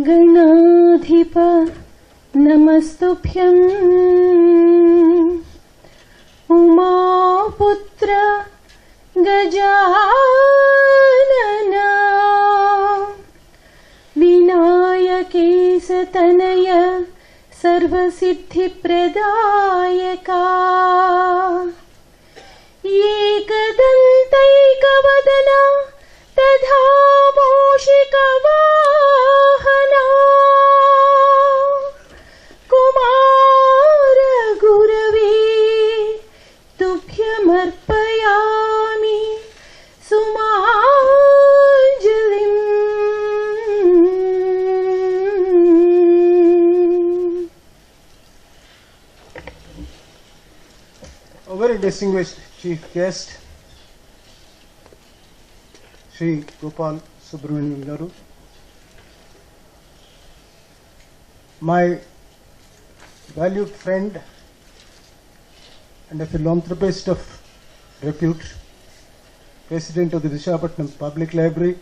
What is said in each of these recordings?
गणाधिप नमस्तुभ्यम् उमापुत्र गजानन विनायकेशतनय सर्वसिद्धिप्रदायका एकदन्तैकवदना तथा मूषिकवाहना कुमार गुरवे तुभ्यमर्पयामि सुमाञ्जलिम्. A very distinguished chief guest, Sri Gopal Subramanium garu, my valued friend and a philanthropist of repute, President of the Visakhapatnam Public Library,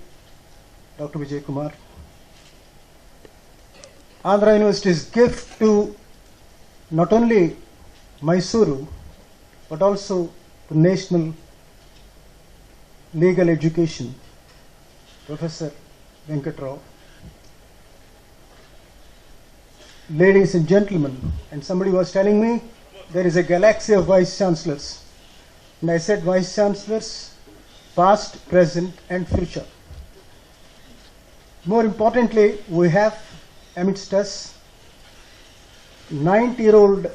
Dr. Vijay Kumar, Andhra University's gift to not only Mysuru but also to national legal education, Professor Venkatrao. Ladies and gentlemen, and somebody was telling me there is a galaxy of vice chancellors, and I said vice chancellors past, present and future. More importantly, we have amidst us 90-year-old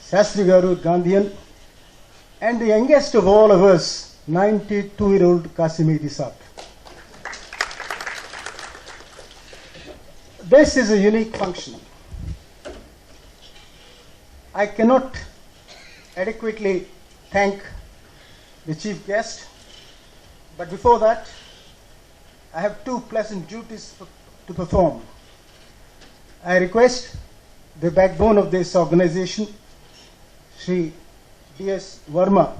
Shastri Garu Gandhian and the youngest of all of us, 92-year-old Kasimidi Saab. This is a unique function. I cannot adequately thank the chief guest, but before that, I have two pleasant duties to perform. I request the backbone of this organization, Sri D.S. Verma,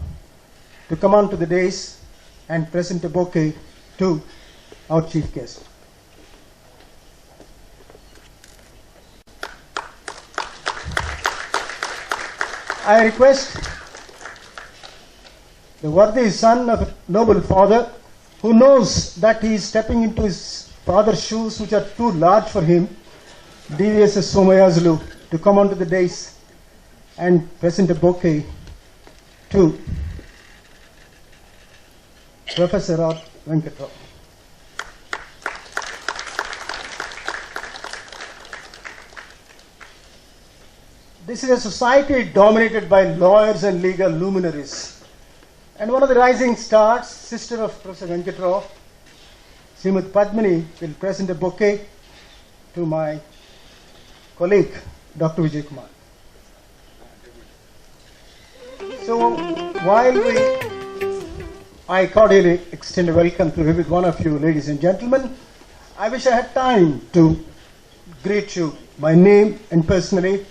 to come on to the dais and present a bouquet to our chief guest. I request the worthy son of a noble father who knows that he is stepping into his father's shoes which are too large for him, D.S. Somayazulu, to come onto the dais and present a bouquet to Professor Venkatrao. This is a society dominated by lawyers and legal luminaries. And one of the rising stars, sister of Professor Venkatrao, Srimati Padmini, will present a bouquet to my colleague, Dr. Vijay Kumar. So while I cordially extend a welcome to every one of you, ladies and gentlemen, I wish I had time to greet you by name and personally,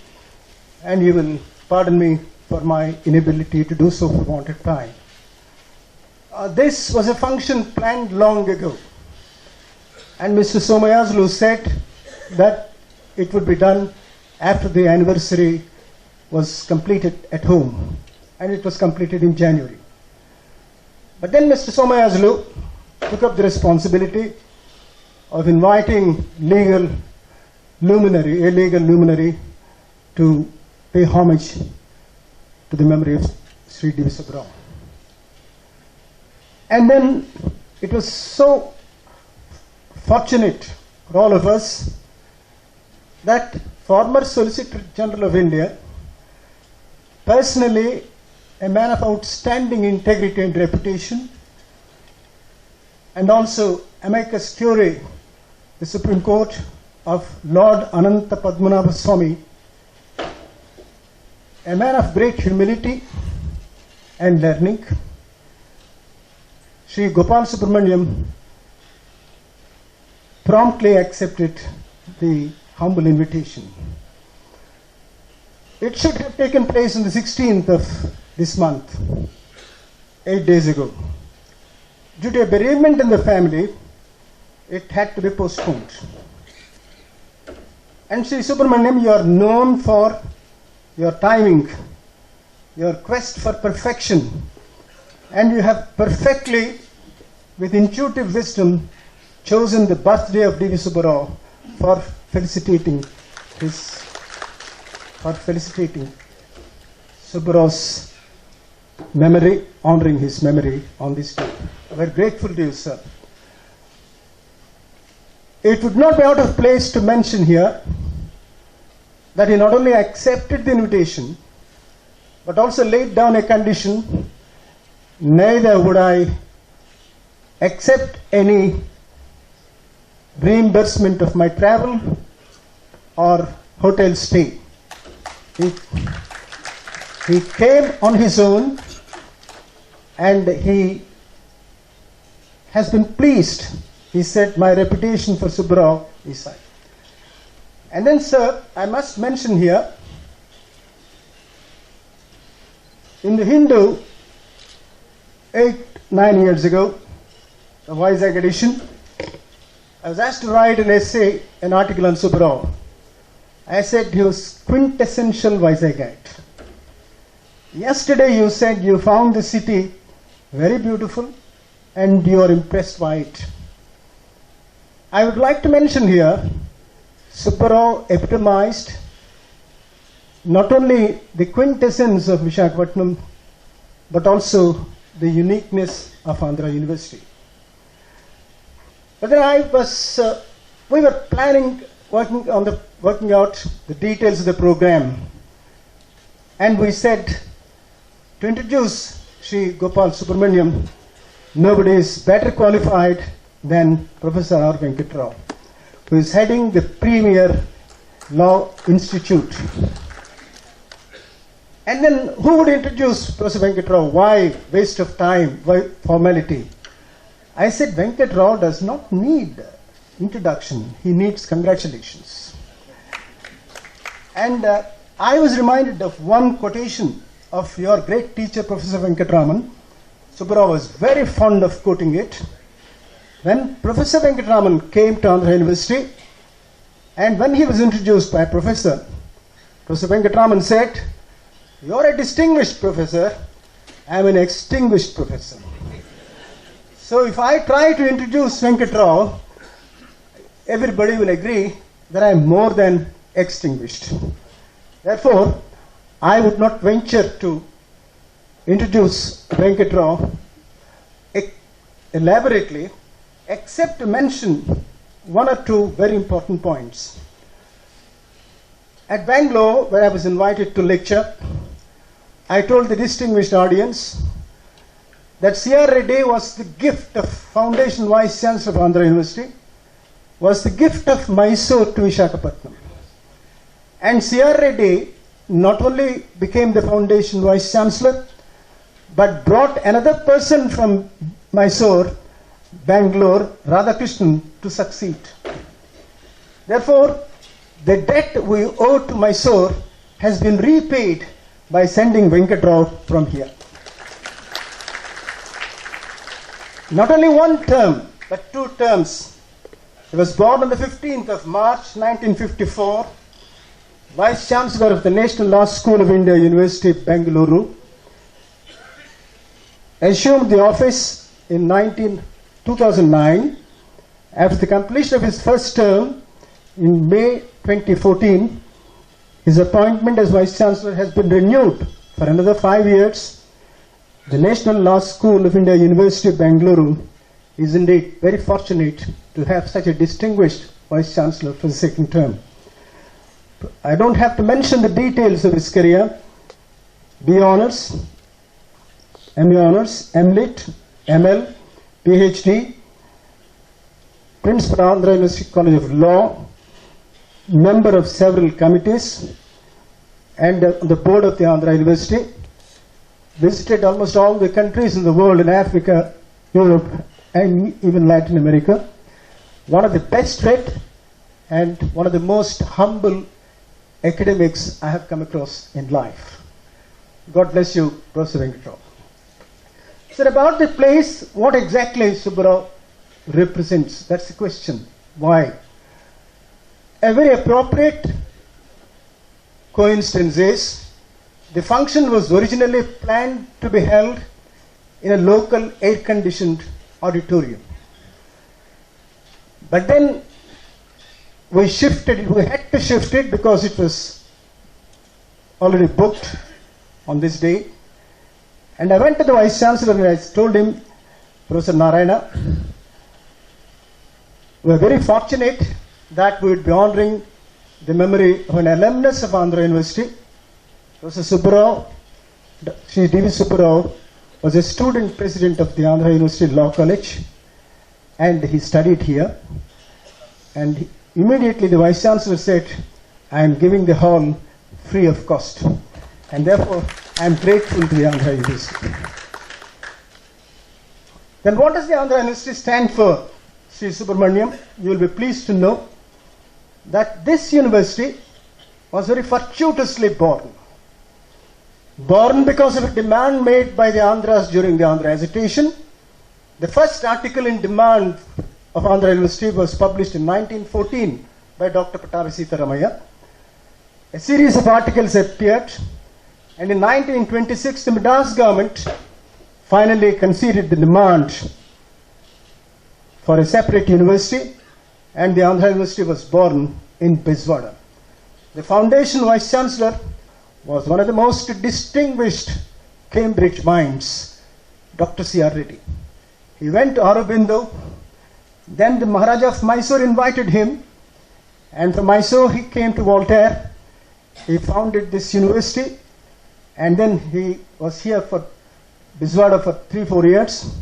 and you will pardon me for my inability to do so for want of time. This was a function planned long ago, and Mr. Somayazulu said that it would be done after the anniversary was completed at home, and it was completed in January. But then Mr. Somayazulu took up the responsibility of inviting a legal luminary to pay homage to the memory of Sri D. Subbarao. And then it was so fortunate for all of us that former Solicitor General of India, personally a man of outstanding integrity and reputation, and also amicus curiae, the Supreme Court of Lord Ananta Padmanabha Swami, a man of great humility and learning, Sri Gopal Subramanium promptly accepted the humble invitation. It should have taken place on the 16th of this month, 8 days ago. Due to a bereavement in the family, it had to be postponed. And Sri Subramanium, you are known for your timing, your quest for perfection, and you have perfectly, with intuitive wisdom, chosen the birthday of D.V. Subbarao for felicitating Subbarao's memory, honoring his memory on this day. We are grateful to you, sir. It would not be out of place to mention here that he not only accepted the invitation, but also laid down a condition: neither would I accept any reimbursement of my travel or hotel stay. He came on his own, and he has been pleased. He said, my reputation for Subbarao is high. And then, sir, I must mention here, in the Hindu, 8-9 years ago, the Vizag edition, I was asked to write an essay, an article on Subbarao. I said he was quintessential Vizagite. Yesterday you said you found the city very beautiful and you are impressed by it. I would like to mention here, Subbarao epitomized not only the quintessence of Visakhapatnam, but also the uniqueness of Andhra University. But then we were planning, working out the details of the program, and we said to introduce Sri Gopal Subramanium, nobody is better qualified than Professor R. Venkatrao, who is heading the premier law institute. And then who would introduce Professor Venkatrao? Why waste of time? Why formality? I said Venkatrao does not need introduction. He needs congratulations. And I was reminded of one quotation of your great teacher, Professor Venkatraman. Subbarao was very fond of quoting it. When Professor Venkatraman came to Andhra University, and when he was introduced by Professor Venkatraman said, "You're a distinguished professor, I'm an extinguished professor." So if I try to introduce Venkatrao, everybody will agree that I am more than extinguished. Therefore, I would not venture to introduce Venkatrao elaborately, except to mention one or two very important points. At Bangalore, where I was invited to lecture, I told the distinguished audience that C.R. Reddy was the gift of Foundation Vice Chancellor of Andhra University, was the gift of Mysore to Visakhapatnam. And C.R. Reddy not only became the Foundation Vice Chancellor, but brought another person from Mysore, Bangalore, Radhakrishnan, to succeed. Therefore, the debt we owe to Mysore has been repaid by sending Venkatrao from here. Not only one term, but 2 terms. He was born on the 15th of March 1954, Vice Chancellor of the National Law School of India, University, Bengaluru. Assumed the office in 2009. After the completion of his first term in May 2014, his appointment as Vice Chancellor has been renewed for another 5 years. The National Law School of India, University, Bengaluru is indeed very fortunate to have such a distinguished Vice Chancellor for the second term. I don't have to mention the details of his career. B Honours, MA Honours, MLit, ML, PhD, Principal Andhra University College of Law, member of several committees, and on the board of the Andhra University. Visited almost all the countries in the world, in Africa, Europe, and even Latin America. One of the best read and one of the most humble academics I have come across in life. God bless you, Professor Venkatrao. So about the place, what exactly Subbarao represents? That's the question. Why? a very appropriate coincidence is the function was originally planned to be held in a local air-conditioned auditorium. But then we had to shift it because it was already booked on this day. And I went to the Vice Chancellor and I told him, Professor Narayana, we are very fortunate that we would be honoring the memory of an alumnus of Andhra University. Professor Subbarao, Sri D.V. Subbarao, was a student president of the Andhra University Law College, and he studied here. And immediately the Vice Chancellor said, I am giving the hall free of cost. And therefore, I am grateful to the Andhra University. Then what does the Andhra University stand for? Sri Subramanium, you will be pleased to know that this university was very fortuitously born. Born because of a demand made by the Andhras during the Andhra agitation. The first article in demand of Andhra University was published in 1914 by Dr. Pattavi Sitaramaya. A series of articles appeared, and in 1926 the Madras government finally conceded the demand for a separate university, and the Andhra University was born in Biswada. The foundation Vice Chancellor was one of the most distinguished Cambridge minds, Dr. C.R. Reddy. He went to Aurobindo, then the Maharaja of Mysore invited him, and from Mysore he came to Voltaire. He founded this university, and then he was here for Biswada for 3-4 years.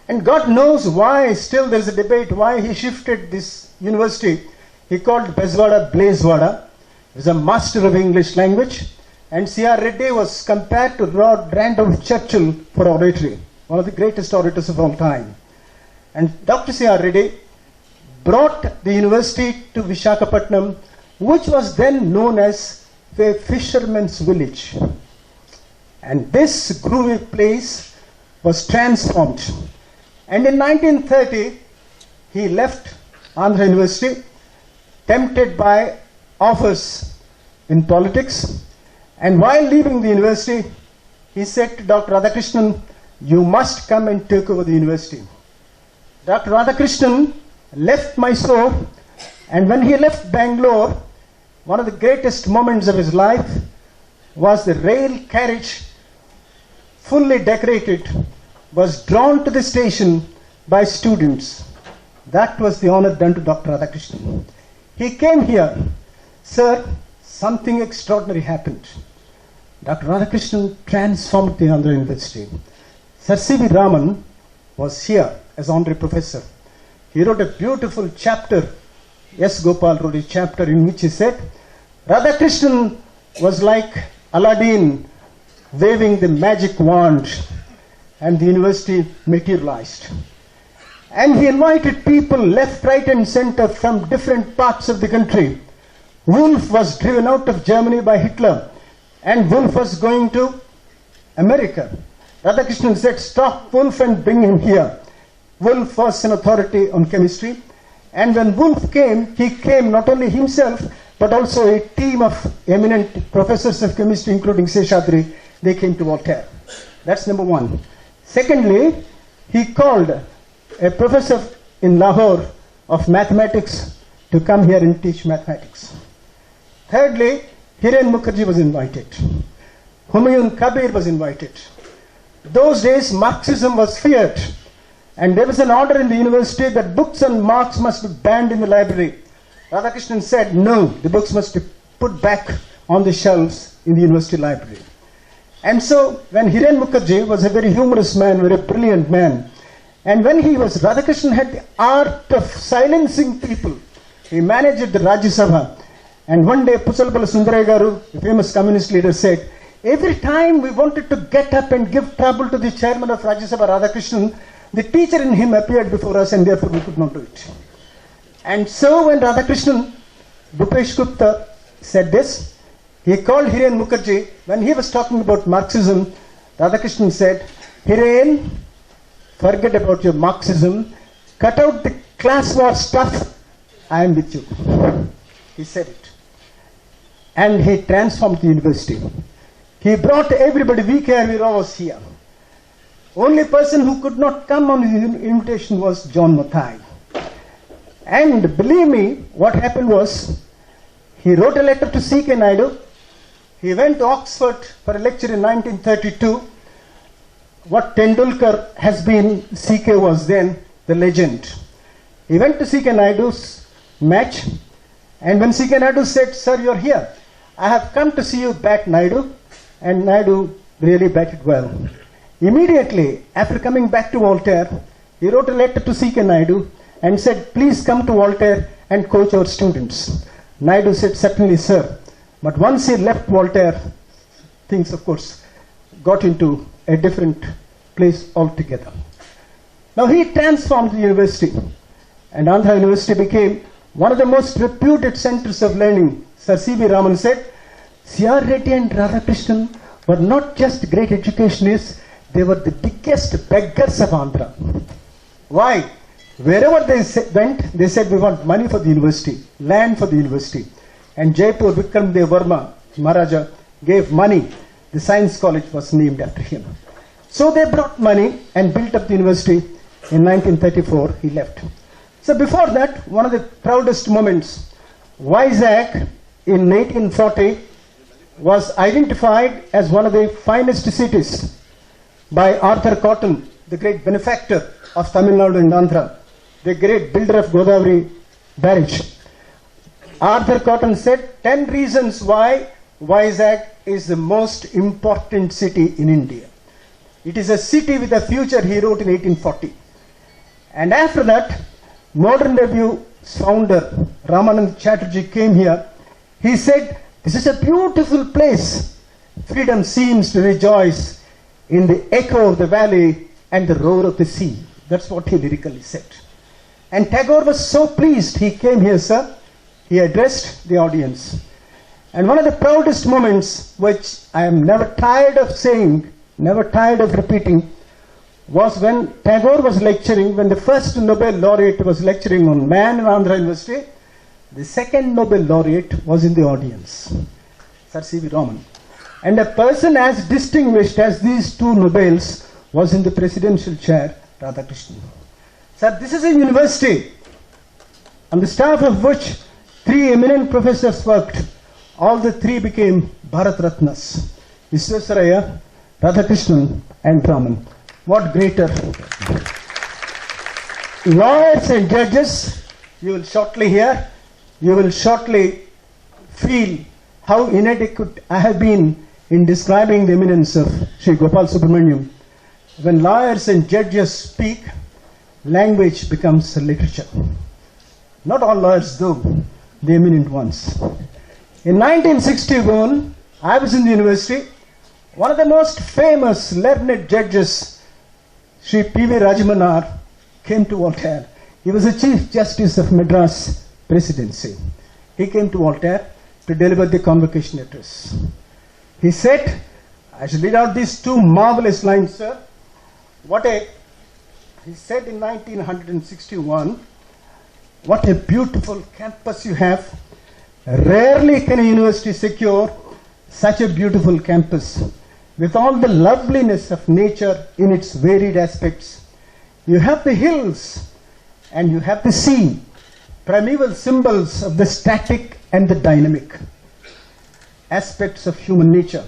And God knows why, still there is a debate why he shifted this university. He called Biswada Blazewada. He was a master of English language. And C.R. Reddy was compared to Lord Randolph Churchill for oratory, one of the greatest orators of all time. And Dr. C.R. Reddy brought the university to Visakhapatnam, which was then known as a fisherman's village. And this groovy place was transformed. And in 1930, he left Andhra University, tempted by offers in politics. And while leaving the university, he said to Dr. Radhakrishnan, you must come and take over the university. Dr. Radhakrishnan left Mysore, and when he left Bangalore, one of the greatest moments of his life was the rail carriage, fully decorated, was drawn to the station by students. That was the honor done to Dr. Radhakrishnan. He came here, sir, something extraordinary happened. Dr. Radhakrishnan transformed the Andhra University. Sir C.V. Raman was here as honorary professor. He wrote a beautiful chapter. Yes, Gopal wrote a chapter in which he said, Radhakrishnan was like Aladdin waving the magic wand, and the university materialized. And he invited people left, right and center from different parts of the country. Wolf was driven out of Germany by Hitler, and Wolf was going to America. Radhakrishnan said, stop Wolf and bring him here. Wolf was an authority on chemistry, and when Wolf came, he came not only himself, but also a team of eminent professors of chemistry, including Seshadri. They came to Voltaire. That's number one. Secondly, he called a professor in Lahore of mathematics to come here and teach mathematics. Thirdly, Hiren Mukherjee was invited. Humayun Kabir was invited. Those days, Marxism was feared, and there was an order in the university that books on Marx must be banned in the library. Radhakrishnan said, no, the books must be put back on the shelves in the university library. And so, when Hiren Mukherjee was a very humorous man, very brilliant man, and when Radhakrishnan had the art of silencing people. He managed the Rajya Sabha. And one day, Pusalapala Sundaraya Garu, the famous communist leader, said, every time we wanted to get up and give trouble to the chairman of Rajya Sabha, Radhakrishnan, the teacher in him appeared before us, and therefore we could not do it. And so when Radhakrishnan, Bhupesh Gupta said this, he called Hiren Mukherjee. When he was talking about Marxism, Radhakrishnan said, Hiren, forget about your Marxism, cut out the class war stuff, I am with you. He said it. And he transformed the university. He brought everybody. VKR was here. Only person who could not come on his invitation was John Mathai. And believe me, what happened was, he wrote a letter to C.K. Naidu. He went to Oxford for a lecture in 1932. What Tendulkar has been, C.K. was then the legend. He went to C.K. Naidu's match, and when C.K. Naidu said, "Sir, you're here. I have come to see you bat, Naidu," and Naidu really batted well. Immediately, after coming back to Voltaire, he wrote a letter to C.K. Naidu and said, "Please come to Voltaire and coach our students." Naidu said, "Certainly, sir." But once he left Voltaire, things, of course, got into a different place altogether. Now, he transformed the university, and Andhra University became one of the most reputed centers of learning. Sir C.V. Raman said, C.R. Reddy and Radhakrishnan were not just great educationists, they were the biggest beggars of Andhra. Why? Wherever they went, they said, "We want money for the university, land for the university." And Jaipur, Vikram Dev Verma, Maharaja, gave money. The Science College was named after him. So they brought money and built up the university. In 1934, he left. So before that, one of the proudest moments, Vizag in 1840 was identified as one of the finest cities by Arthur Cotton, the great benefactor of Tamil Nadu and Andhra, the great builder of Godavari barrage. Arthur Cotton said 10 reasons why Vizag is the most important city in India. It is a city with a future, he wrote in 1840. And after that, Modern Review's founder, Ramanand Chatterjee, came here. He said, "This is a beautiful place. Freedom seems to rejoice in the echo of the valley and the roar of the sea." That's what he lyrically said. And Tagore was so pleased. He came here, sir. He addressed the audience. And one of the proudest moments, which I am never tired of saying, never tired of repeating, was when Tagore was lecturing, when the first Nobel laureate was lecturing on man in Andhra University, the second Nobel laureate was in the audience, Sir C.V. Raman. And a person as distinguished as these two Nobels was in the presidential chair, Radhakrishnan. Sir, this is a university on the staff of which 3 eminent professors worked. All the 3 became Bharat Ratnas: Visvesvaraya, Radhakrishnan and Raman. What greater? Lawyers and judges, you will shortly hear, you will shortly feel how inadequate I have been in describing the eminence of Sri Gopal Subramanium. When lawyers and judges speak, language becomes literature. Not all lawyers though, the eminent ones. In 1961, I was in the university. One of the most famous learned judges, Sri P.V. Rajamanar, came to Voltaire. He was the Chief Justice of Madras Presidency. He came to Voltaire to deliver the convocation address. He said, I shall read out these 2 marvelous lines, sir. He said in 1961, "What a beautiful campus you have. Rarely can a university secure such a beautiful campus with all the loveliness of nature in its varied aspects. You have the hills and you have the sea, primeval symbols of the static and the dynamic aspects of human nature.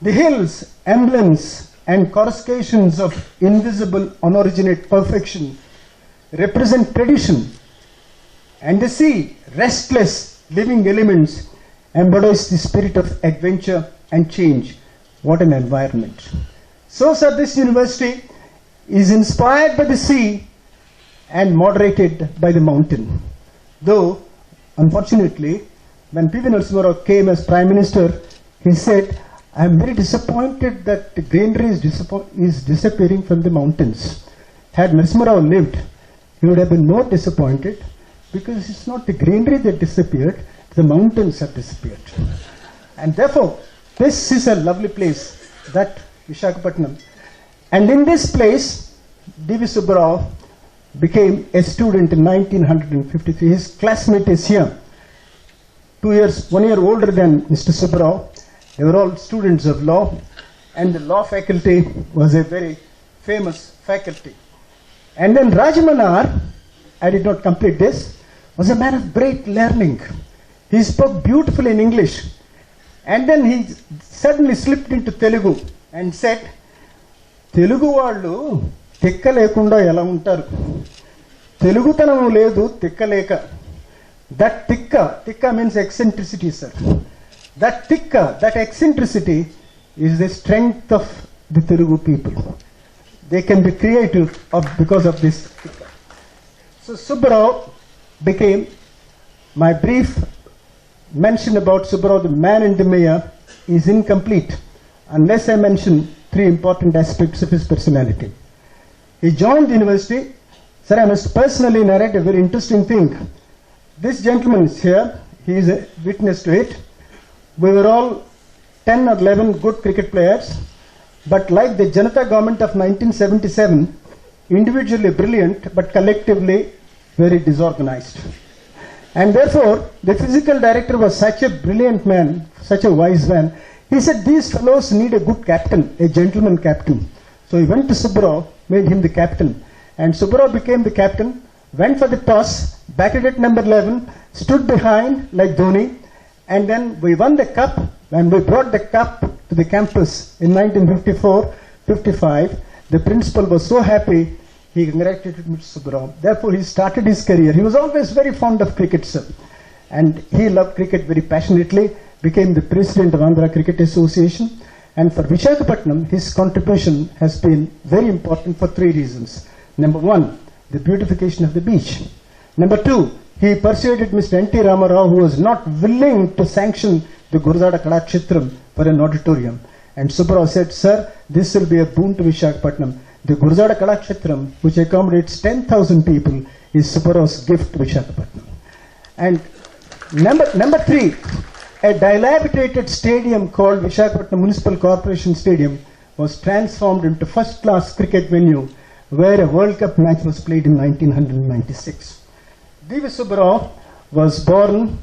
The hills, emblems and coruscations of invisible unoriginate perfection, represent tradition, and the sea, restless living elements, embodies the spirit of adventure and change." What an environment. So, sir, this university is inspired by the sea and moderated by the mountain. Though, unfortunately, when P.V. Narasimha Rao came as Prime Minister, he said, "I am very disappointed that the greenery is disappearing from the mountains." Had Narasimha Rao lived, he would have been more disappointed, because it's not the greenery that disappeared, the mountains have disappeared. And therefore, this is a lovely place, that Visakhapatnam. And in this place, D.V. Subbarao became a student in 1953. His classmate is here. 1 year older than Mr. Subbarao. They were all students of law, and the law faculty was a very famous faculty. And then Rajamanar, I did not complete this, was a man of great learning. He spoke beautifully in English. And then he suddenly slipped into Telugu and said, Telugu వాళ్ళు తిక్క లేకుండా ఎలా ఉంటారు, తెలుగుతనం లేదు తిక్క లేక. That tikka means eccentricity, sir. That eccentricity is the strength of the Telugu people. They can be creative because of this tikka. So Subbarao became, my brief mention about Subbarao, the man in the Maya, is incomplete unless I mention 3 important aspects of his personality. He joined the university. Sir, I must personally narrate a very interesting thing. This gentleman is here. He is a witness to it. We were all 10 or 11 good cricket players, but like the Janata government of 1977, individually brilliant, but collectively very disorganized. And therefore, the physical director was such a brilliant man, such a wise man. He said, these fellows need a good captain, a gentleman captain. So he went to Subbarao, made him the captain. And Subbarao became the captain, went for the toss, batted at number 11, stood behind like Dhoni, and then we won the cup, and we brought the cup to the campus in 1954-55. The principal was so happy, he congratulated Mr. Subbarao. Therefore, he started his career. He was always very fond of cricket, sir. And he loved cricket very passionately, became the president of Andhra Cricket Association. And for Visakhapatnam, his contribution has been very important for 3 reasons. Number 1, the beautification of the beach. Number 2, he persuaded Mr. N.T. Ramarao, who was not willing to sanction the Gurzada Kalakshetram for an auditorium. And Subbarao said, sir, this will be a boon to Visakhapatnam. The Gurzada Kalakshetram, which accommodates 10,000 people, is Subbarao's gift to Visakhapatnam. And number 3, a dilapidated stadium called Visakhapatnam Municipal Corporation Stadium was transformed into first-class cricket venue where a World Cup match was played in 1996. D.V. Subbarao was born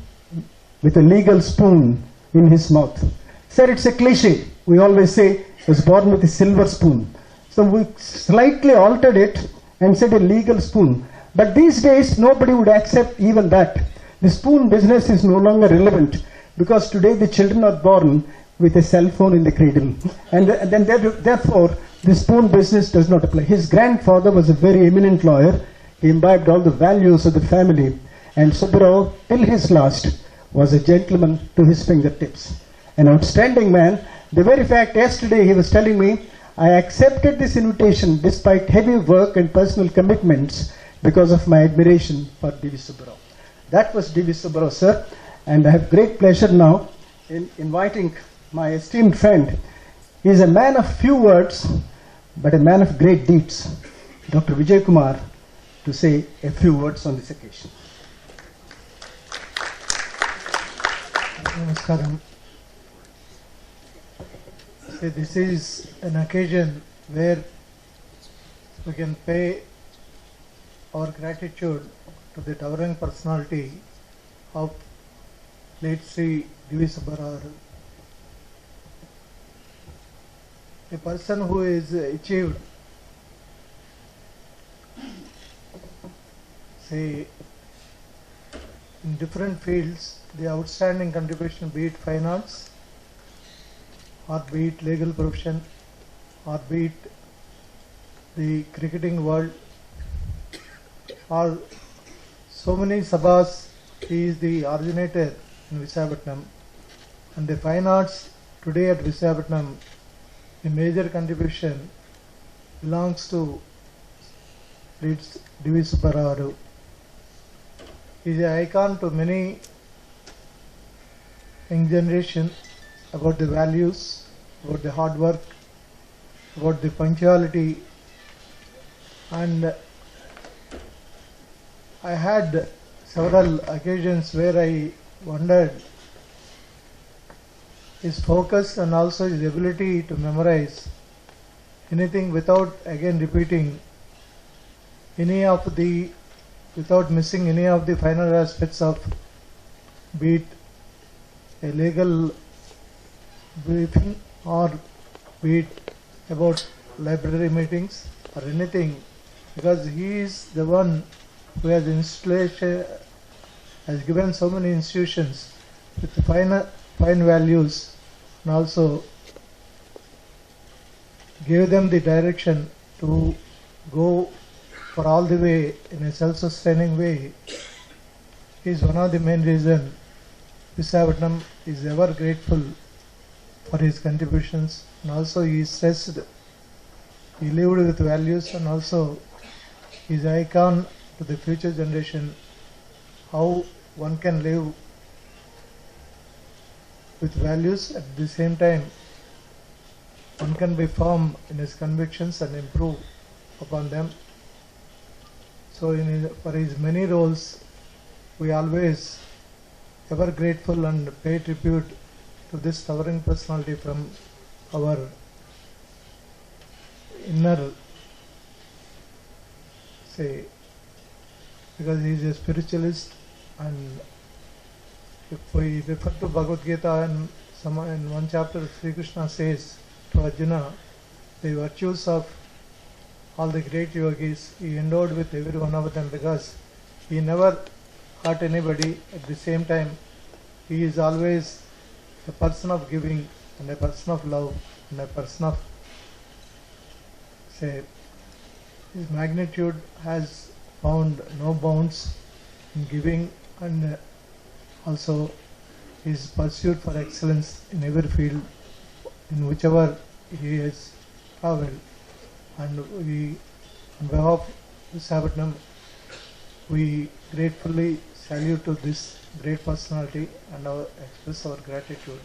with a legal spoon in his mouth. Sir, it's a cliche. We always say he was born with a silver spoon. So we slightly altered it and said a legal spoon. But these days, nobody would accept even that. The spoon business is no longer relevant because today the children are born with a cell phone in the cradle. And then therefore, the spoon business does not apply. His grandfather was a very eminent lawyer. He imbibed all the values of the family. And Subbarao, till his last, was a gentleman to his fingertips. An outstanding man. The very fact, yesterday he was telling me, I accepted this invitation despite heavy work and personal commitments because of my admiration for D.V. Subbarao. That was D.V. Subbarao, sir. And I have great pleasure now in inviting my esteemed friend. He is a man of few words, but a man of great deeds, Dr. Vijay Kumar, to say a few words on this occasion. Namaskaram. See, this is an occasion where we can pay our gratitude to the towering personality of late Sri D.V. Subbarao, a person who has achieved, say, in different fields, the outstanding contribution, be it finance, or be it legal profession, or be it the cricketing world, or so many sabhas. He is the originator in Visakhapatnam, and the fine arts today at Visakhapatnam, a major contribution belongs to D.V. Subbarao. He is an icon to many young generation about the values, about the hard work, about the punctuality, and I had several occasions where I wondered his focus and also his ability to memorize anything without again repeating any of the, without missing any of the final aspects of, be it a legal briefing or be it about library meetings or anything, because he is the one who has installation, has given so many institutions with fine values, and also gave them the direction to go for all the way in a self-sustaining way. Is one of the main reasons Visakhapatnam is ever grateful for his contributions, and also he stressed, he lived with values, and also his icon to the future generation, how one can live with values at the same time one can be firm in his convictions and improve upon them. So for his many roles, we always ever grateful and pay tribute to this towering personality from our inner, say, because he is a spiritualist, and if we refer to Bhagavad Gita, and in one chapter Sri Krishna says to Arjuna, the virtues of all the great yogis, he endowed with every one of them, because he never hurt anybody. At the same time, he is always a person of giving and a person of love and a person of, say, his magnitude has found no bounds in giving, and also his pursuit for excellence in every field in whichever he has traveled. And we, on behalf of Visakhapatnam, we gratefully salute to this great personality and express our gratitude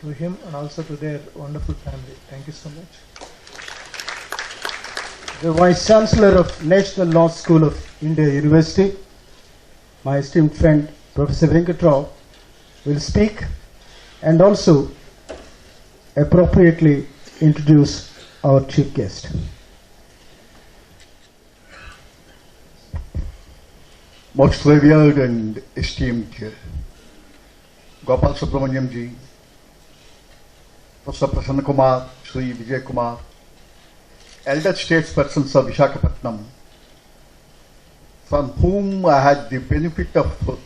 to him and also to their wonderful family. Thank you so much. The Vice Chancellor of National Law School of India University, my esteemed friend Professor Venkatrao, will speak and also appropriately introduce our chief guest. Most revered and esteemed Gopal Subramanium ji, Professor Prasanna Kumar, Sri Vijay Kumar, elder statespersons of Visakhapatnam, from whom I had the benefit of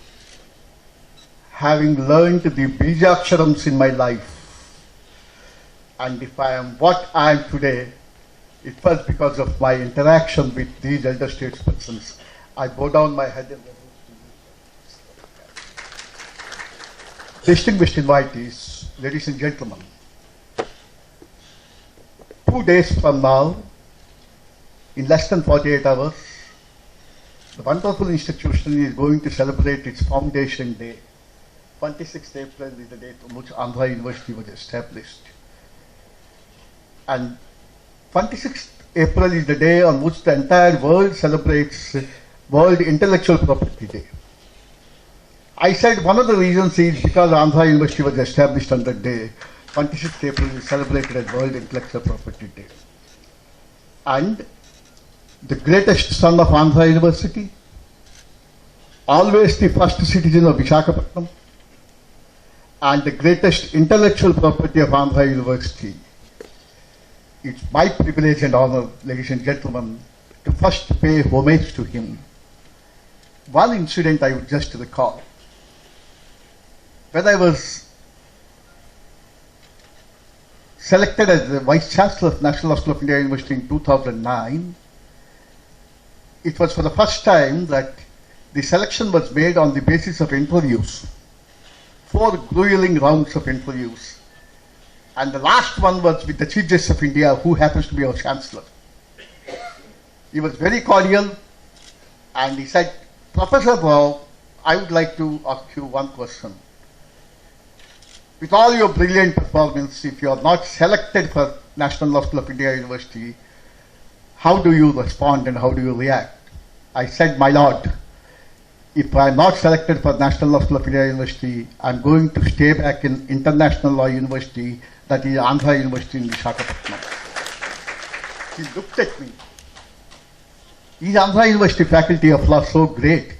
having learned the Bijaksharams in my life. And if I am what I am today, it was because of my interaction with these elder statespersons. I bow down my head and distinguished invitees, ladies and gentlemen. 2 days from now, in less than 48 hours, the wonderful institution is going to celebrate its foundation day. 26th April is the date on which Andhra University was established. And 26th April is the day on which the entire world celebrates World Intellectual Property Day. I said one of the reasons is because Andhra University was established on that day. 26th April is celebrated as World Intellectual Property Day. And the greatest son of Andhra University, always the first citizen of Visakhapatnam, and the greatest intellectual property of Andhra University. It's my privilege and honor, ladies and gentlemen, to first pay homage to him. One incident I would just recall. When I was selected as the Vice Chancellor of National Law School of India University in 2009, it was for the first time that the selection was made on the basis of interviews. 4 grueling rounds of interviews. And the last one was with the Chief Justice of India, who happens to be our Chancellor. He was very cordial, and he said, Professor Rao, I would like to ask you one question. With all your brilliant performance, if you are not selected for National Law School of India University, how do you respond and how do you react? I said, my lord, if I am not selected for National Law School of India University, I am going to stay back in International Law University, that is Andhra University in Visakhapatnam. He looked at me. Is Andhra University Faculty of Law so great?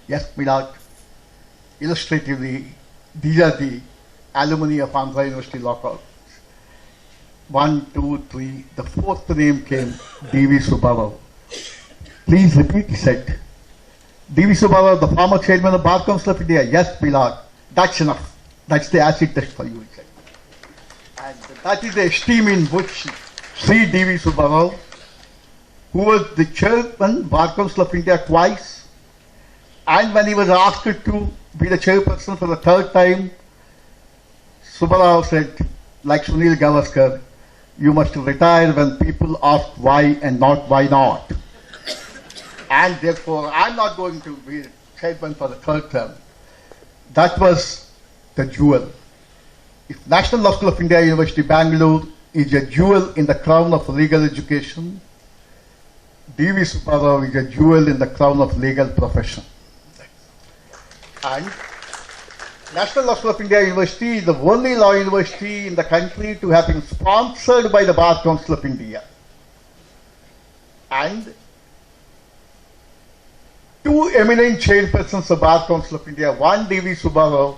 Yes, my lord. Illustratively, These are the alumni of Andhra University Law College. 1, 2, 3. The fourth name came D.V. Subbarao. Please repeat, he said. D.V. Subbarao, the former chairman of Bar Council of India. Yes, Bilal. That's enough. That's the acid test for you, he said. And that is the esteem in which Sri D.V. Subbarao, who was the chairman Bar Council of India twice, and when he was asked to be the chairperson for the third time, Subbarao said, like Sunil Gavaskar, you must retire when people ask why and not why not. And therefore, I'm not going to be chairman for the third term. That was the jewel. If National Law School of India, University Bangalore is a jewel in the crown of legal education, D.V. Subbarao is a jewel in the crown of legal profession. And National Law School of India University is the only law university in the country to have been sponsored by the Bar Council of India. And two eminent chairpersons of Bar Council of India, one D.V. Subbarao,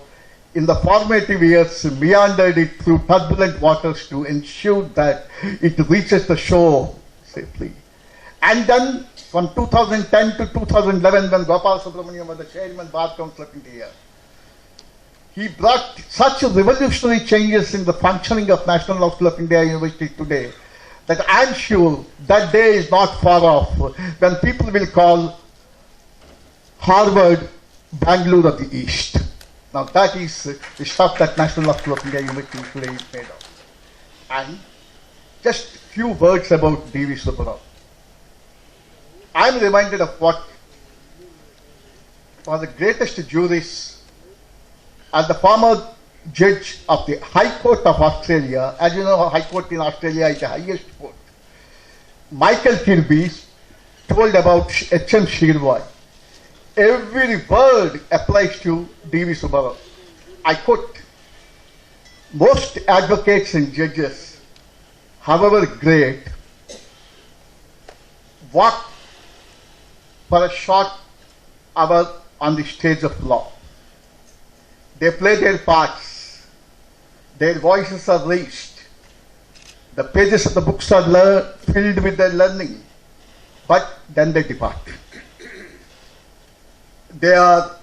in the formative years meandered it through turbulent waters to ensure that it reaches the shore safely. And then from 2010 to 2011, when Gopal Subramanium was the chairman of Bar Council of India, he brought such revolutionary changes in the functioning of National Law School of India University today that I'm sure that day is not far off when people will call Harvard Bangalore of the East. Now that is the stuff that National Law School of India University today is made of. And just a few words about D.V. Subbarao. I'm reminded of what one of the greatest jurists and the former judge of the High Court of Australia. As you know, High Court in Australia is the highest court. Michael Kirby told about H.M. Shirwai. Every word applies to D.V. Subbarao. I quote, most advocates and judges, however great, walk for a short hour on the stage of law. They play their parts. Their voices are raised. The pages of the books are filled with their learning. But then they depart. They are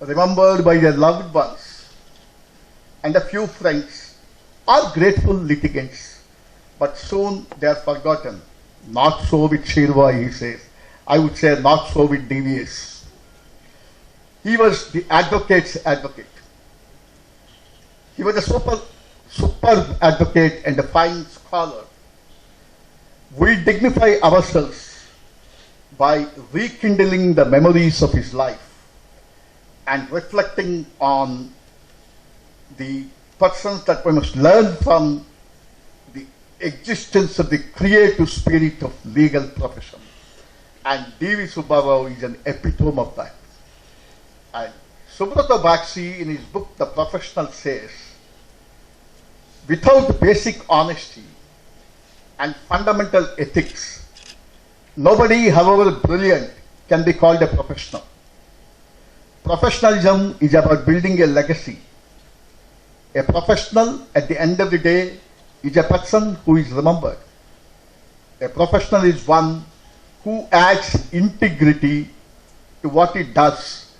remembered by their loved ones and a few friends or grateful litigants. But soon they are forgotten. Not so with Shirwai, he says. I would say not so with DVS. He was the advocate's advocate. He was a superb advocate and a fine scholar. We dignify ourselves by rekindling the memories of his life and reflecting on the persons that we must learn from the existence of the creative spirit of legal profession. And D.V. Subbarao is an epitome of that. And Subrata Bakshi in his book The Professional says, without basic honesty and fundamental ethics, nobody, however brilliant, can be called a professional. Professionalism is about building a legacy. A professional, at the end of the day, is a person who is remembered. A professional is one who adds integrity to what he does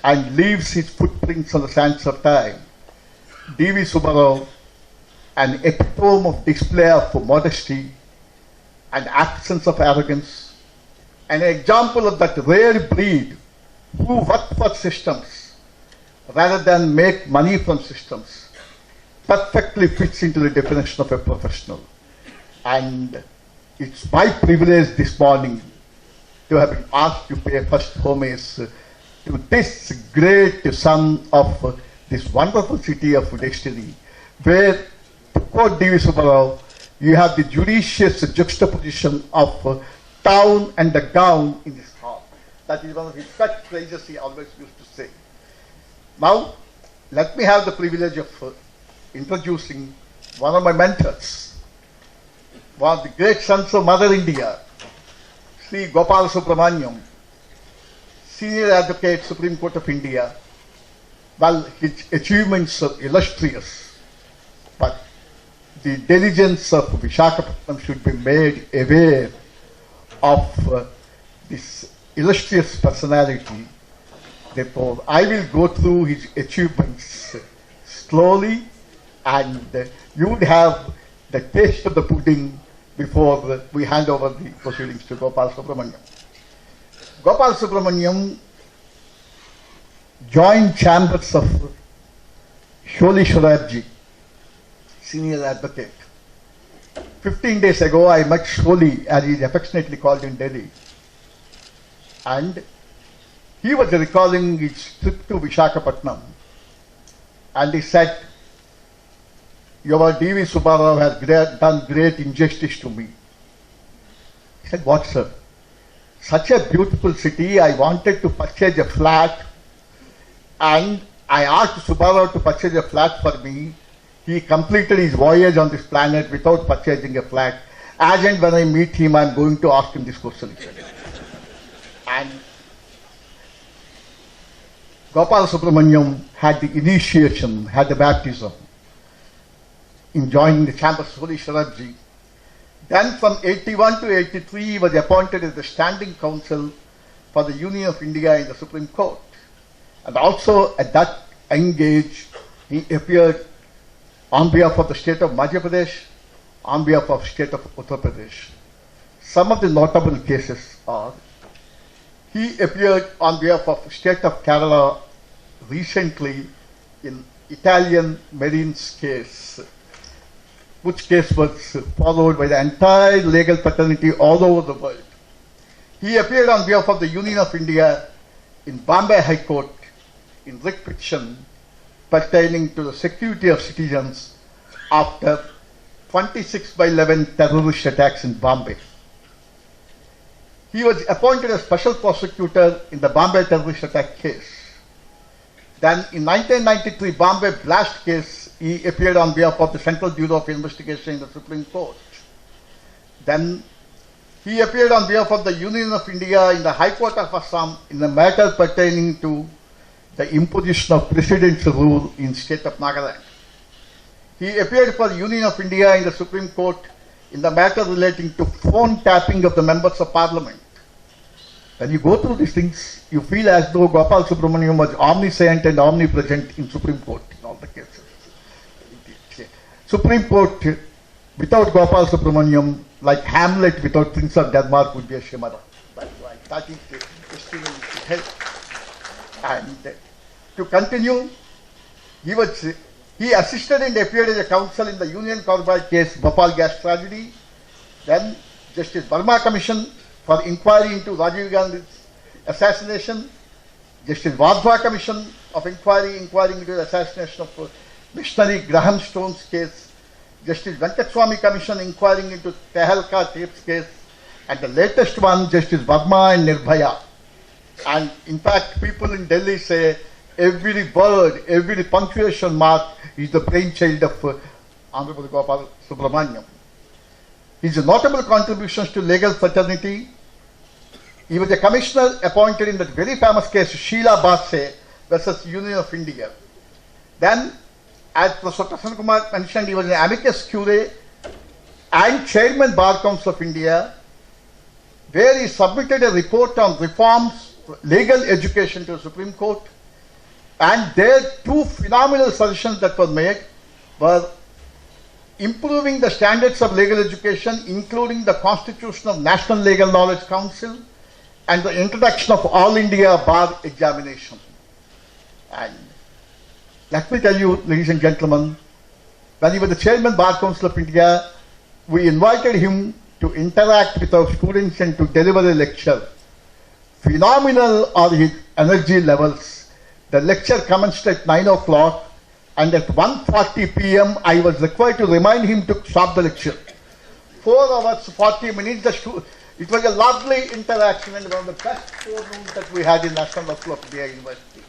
and leaves his footprints on the sands of time. D.V. Subbarao, an epitome of display of modesty and absence of arrogance, an example of that rare breed who work for systems rather than make money from systems, perfectly fits into the definition of a professional. And it's my privilege this morning to have been asked to pay first homage to this great son of this wonderful city of destiny, where, to quote D.V. Subbarao, you have the judicious juxtaposition of town and the gown in this hall. That is one of his pet phrases he always used to say. Now, let me have the privilege of introducing one of my mentors, one of the great sons of Mother India, Sri Gopal Subramanium, Senior Advocate, Supreme Court of India, Well, his achievements are illustrious, but the diligence of Visakhapatnam should be made aware of this illustrious personality. Therefore, I will go through his achievements slowly, and you would have the taste of the pudding before we hand over the proceedings to Gopal Subramanium. Gopal Subramaniam joined chambers of Sholi Shurabji, senior advocate. 15 days ago, I met Sholi, as he is affectionately called in Delhi, and he was recalling his trip to Visakhapatnam, and he said, "Your D.V. Subbarao has done great injustice to me." He said, "What, sir? Such a beautiful city, I wanted to purchase a flat, and I asked Subbarao to purchase a flat for me. He completed his voyage on this planet without purchasing a flat. As and when I meet him, I am going to ask him this question." And Gopal Subramaniam had the initiation, had the baptism in joining the chambers of Sholi Shurabji. Then from 81 to 83, he was appointed as the standing counsel for the Union of India in the Supreme Court. And also at that young age, he appeared on behalf of the state of Madhya Pradesh, on behalf of the state of Uttar Pradesh. Some of the notable cases are, he appeared on behalf of the state of Kerala recently in Italian Marine's case, which case was followed by the entire legal fraternity all over the world. He appeared on behalf of the Union of India in Bombay High Court in writ petition pertaining to the security of citizens after 26/11 terrorist attacks in Bombay. He was appointed as special prosecutor in the Bombay terrorist attack case. Then in 1993 Bombay blast case, he appeared on behalf of the Central Bureau of Investigation in the Supreme Court. Then he appeared on behalf of the Union of India in the High Court of Assam in the matter pertaining to the imposition of presidential rule in state of Nagaland. He appeared for the Union of India in the Supreme Court in the matter relating to phone tapping of the members of parliament. When you go through these things, you feel as though Gopal Subramaniam was omniscient and omnipresent in Supreme Court in all the cases. Supreme Court without Gopal Subramaniam, like Hamlet without Prince of Denmark, would be a chimera. That's why that is the estimate it held. And to continue, he assisted and appeared as a counsel in the Union Carbide case, Bhopal gas tragedy. Then Justice Verma Commission for inquiry into Rajiv Gandhi's assassination. Justice Wadhwa Commission of inquiring into the assassination of missionary Graham Stone's case. Justice Venkatswamy Commission inquiring into Tehelka tapes case. And the latest one, Justice Verma and Nirbhaya. And in fact, people in Delhi say every word, every punctuation mark is the brainchild of Honorable Gopal Subramaniam. His notable contributions to legal fraternity: he was a commissioner appointed in the very famous case Sheila Base versus Union of India. Then, as Professor Prasanna Kumar mentioned, he was an amicus curiae and chairman Bar Council of India, where he submitted a report on reforms legal education to the Supreme Court, and there two phenomenal suggestions that were made were improving the standards of legal education, including the constitution of National Legal Knowledge Council and the introduction of All India Bar Examination. And let me tell you, ladies and gentlemen, when he was the chairman Bar Council of India, we invited him to interact with our students and to deliver a lecture. Phenomenal are his energy levels. The lecture commenced at 9 o'clock, and at 1:40 p.m. I was required to remind him to stop the lecture. 4 hours, 40 minutes. It was a lovely interaction and one of the best forums that we had in National Law School of India University.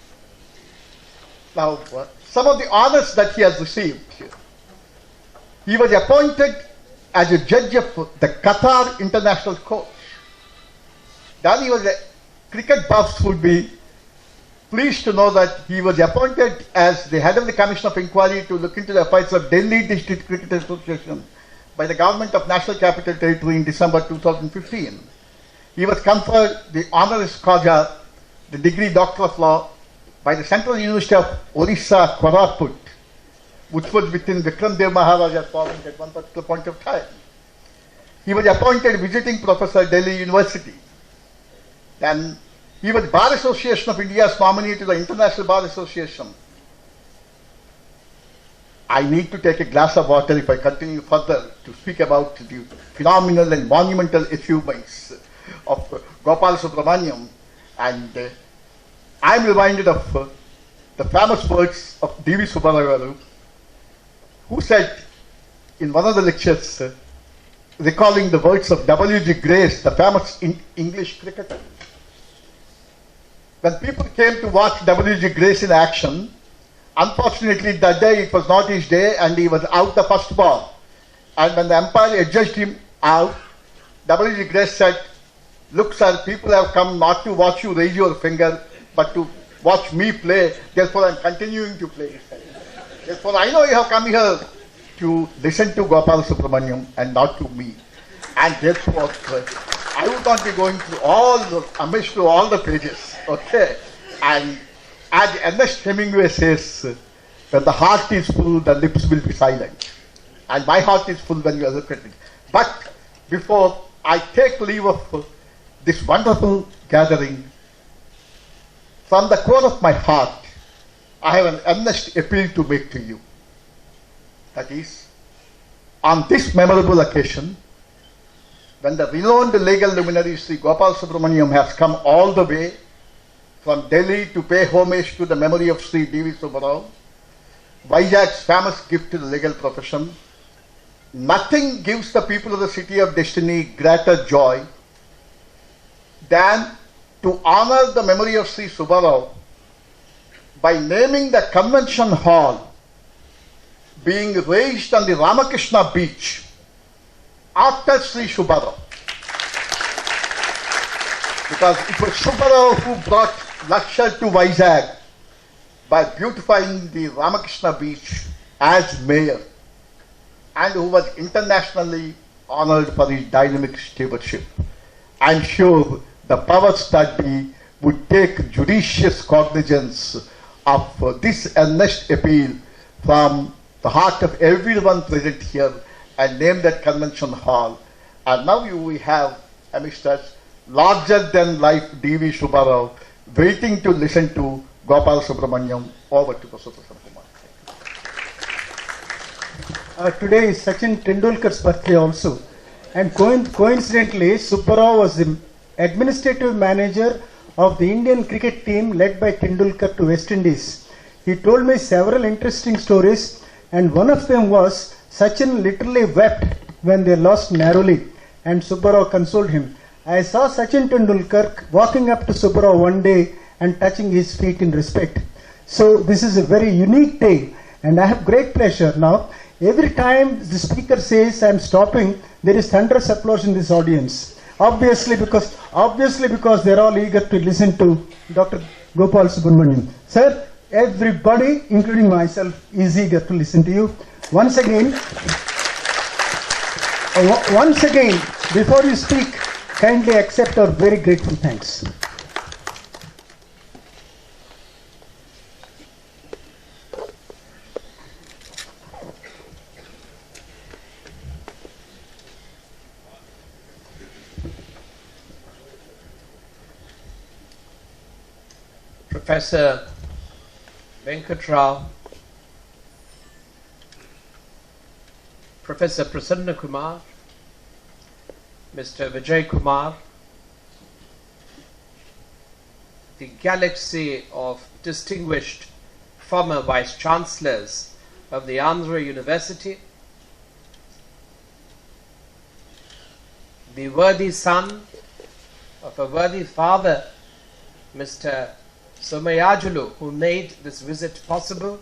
Now, some of the honors that he has received. He was appointed as a judge of the Qatar International Court. Then he was a cricket buffs would be pleased to know that he was appointed as the head of the Commission of Inquiry to look into the affairs of Delhi District Cricket Association by the Government of National Capital Territory in December 2015. He was conferred the honoris causa, the degree Doctor of Law, by the Central University of Orissa, Koraput, which was within Vikram Dev Maharaja's province at one particular point of time. He was appointed visiting professor at Delhi University. Then he was Bar Association of India's nominee to the International Bar Association. I need to take a glass of water if I continue further to speak about the phenomenal and monumental achievements of Gopal Subramanium. And I am reminded of the famous words of D.V. Subbarao, who said in one of the lectures, recalling the words of W.G. Grace, the famous English cricketer. When people came to watch W.G. Grace in action, unfortunately that day it was not his day and he was out the first ball. And when the umpire adjudged him out, W.G. Grace said, "Look sir, people have come not to watch you raise your finger, but to watch me play, therefore I am continuing to play." Therefore I know you have come here to listen to Gopal Subramaniam and not to me. And therefore I would not be going through through all the pages. Okay. And as Ernest Hemingway says, when the heart is full, the lips will be silent. And my heart is full when you are looking at it. But before I take leave of this wonderful gathering, from the core of my heart, I have an earnest appeal to make to you. That is, on this memorable occasion, when the renowned legal luminary Sri Gopal Subramaniam has come all the way from Delhi to pay homage to the memory of Sri D.V. Subbarao, Vizag's famous gift to the legal profession, nothing gives the people of the city of destiny greater joy than to honor the memory of Sri Subbarao by naming the convention hall being raised on the Ramakrishna beach after Sri Subbarao. Because it was Subbarao who brought luxury to Vizag by beautifying the Ramakrishna beach as mayor, and who was internationally honored for his dynamic stewardship. I am sure the powers that be would take judicious cognizance of this earnest appeal from the heart of everyone present here and name that convention hall. And now we have amidst us larger than life D.V. Subbarao waiting to listen to Gopal Subramaniam. Over to Professor Kumar. Today is Sachin Tendulkar's birthday also. And coincidentally, Subbarao was the administrative manager of the Indian cricket team led by Tendulkar to West Indies. He told me several interesting stories, and one of them was Sachin literally wept when they lost narrowly, and Subbarao consoled him. I saw Sachin Tendulkar walking up to Subbarao one day and touching his feet in respect. So this is a very unique day, and I have great pleasure now. Every time the speaker says I am stopping, there is thunderous applause in this audience. Obviously because they are all eager to listen to Dr. Gopal Subramaniam. Sir, everybody, including myself, is eager to listen to you. Once again, before you speak, kindly accept our very grateful thanks. Professor Venkatrao, Professor Prasanna Kumar, Mr. Vijay Kumar, the galaxy of distinguished former Vice Chancellors of the Andhra University, the worthy son of a worthy father, Mr. Somayajulu, who made this visit possible,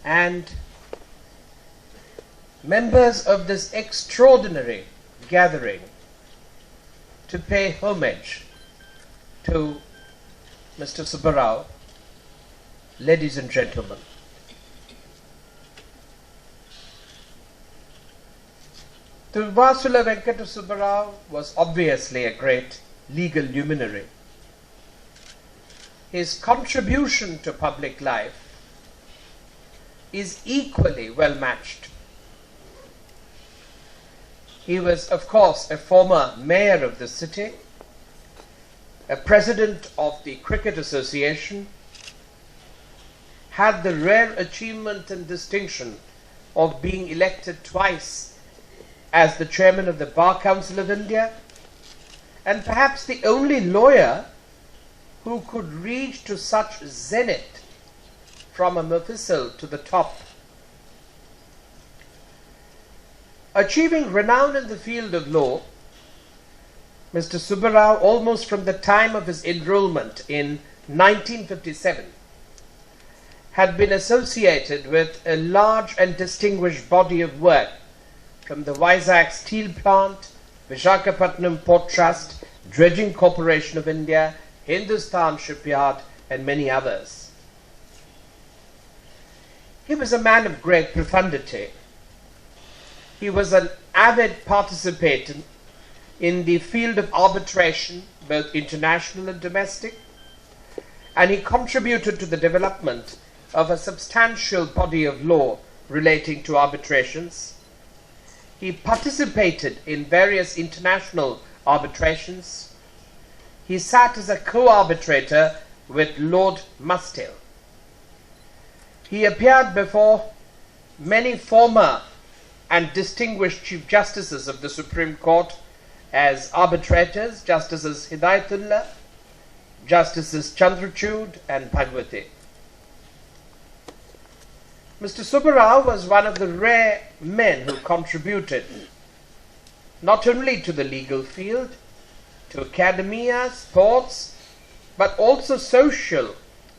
and members of this extraordinary gathering to pay homage to Mr. Subbarao, ladies and gentlemen, Thuvasula Venkata Subbarao was obviously a great legal luminary. His contribution to public life is equally well matched. He was, of course, a former mayor of the city, a president of the Cricket Association, had the rare achievement and distinction of being elected twice as the chairman of the Bar Council of India, and perhaps the only lawyer who could reach to such zenith from a official to the top. Achieving renown in the field of law, Mr. Subbarao, almost from the time of his enrollment in 1957, had been associated with a large and distinguished body of work from the Vizag Steel Plant, Visakhapatnam Port Trust, Dredging Corporation of India, Hindustan Shipyard, and many others. He was a man of great profundity. He was an avid participant in the field of arbitration, both international and domestic, and he contributed to the development of a substantial body of law relating to arbitrations. He participated in various international arbitrations. He sat as a co-arbitrator with Lord Mustill. He appeared before many former and distinguished Chief Justices of the Supreme Court as arbitrators, Justices Hidayatullah, Justices Chandrachud and Bhagwati. Mr. Subbarao was one of the rare men who contributed not only to the legal field, to academia, sports, but also social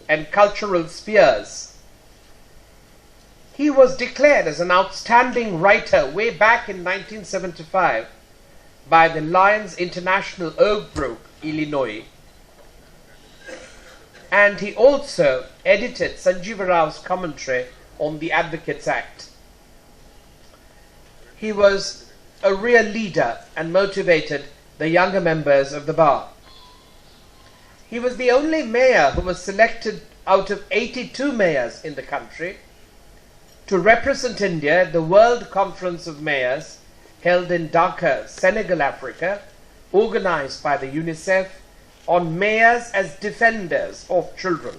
and cultural spheres. He was declared as an outstanding writer way back in 1975 by the Lions International, Oak Brook, Illinois. And he also edited Sanjeeva Rao's commentary on the Advocates Act. He was a real leader and motivated the younger members of the bar. He was the only mayor who was selected out of 82 mayors in the country to represent India at the World Conference of Mayors held in Dhaka, Senegal, Africa, organized by the UNICEF on mayors as defenders of children.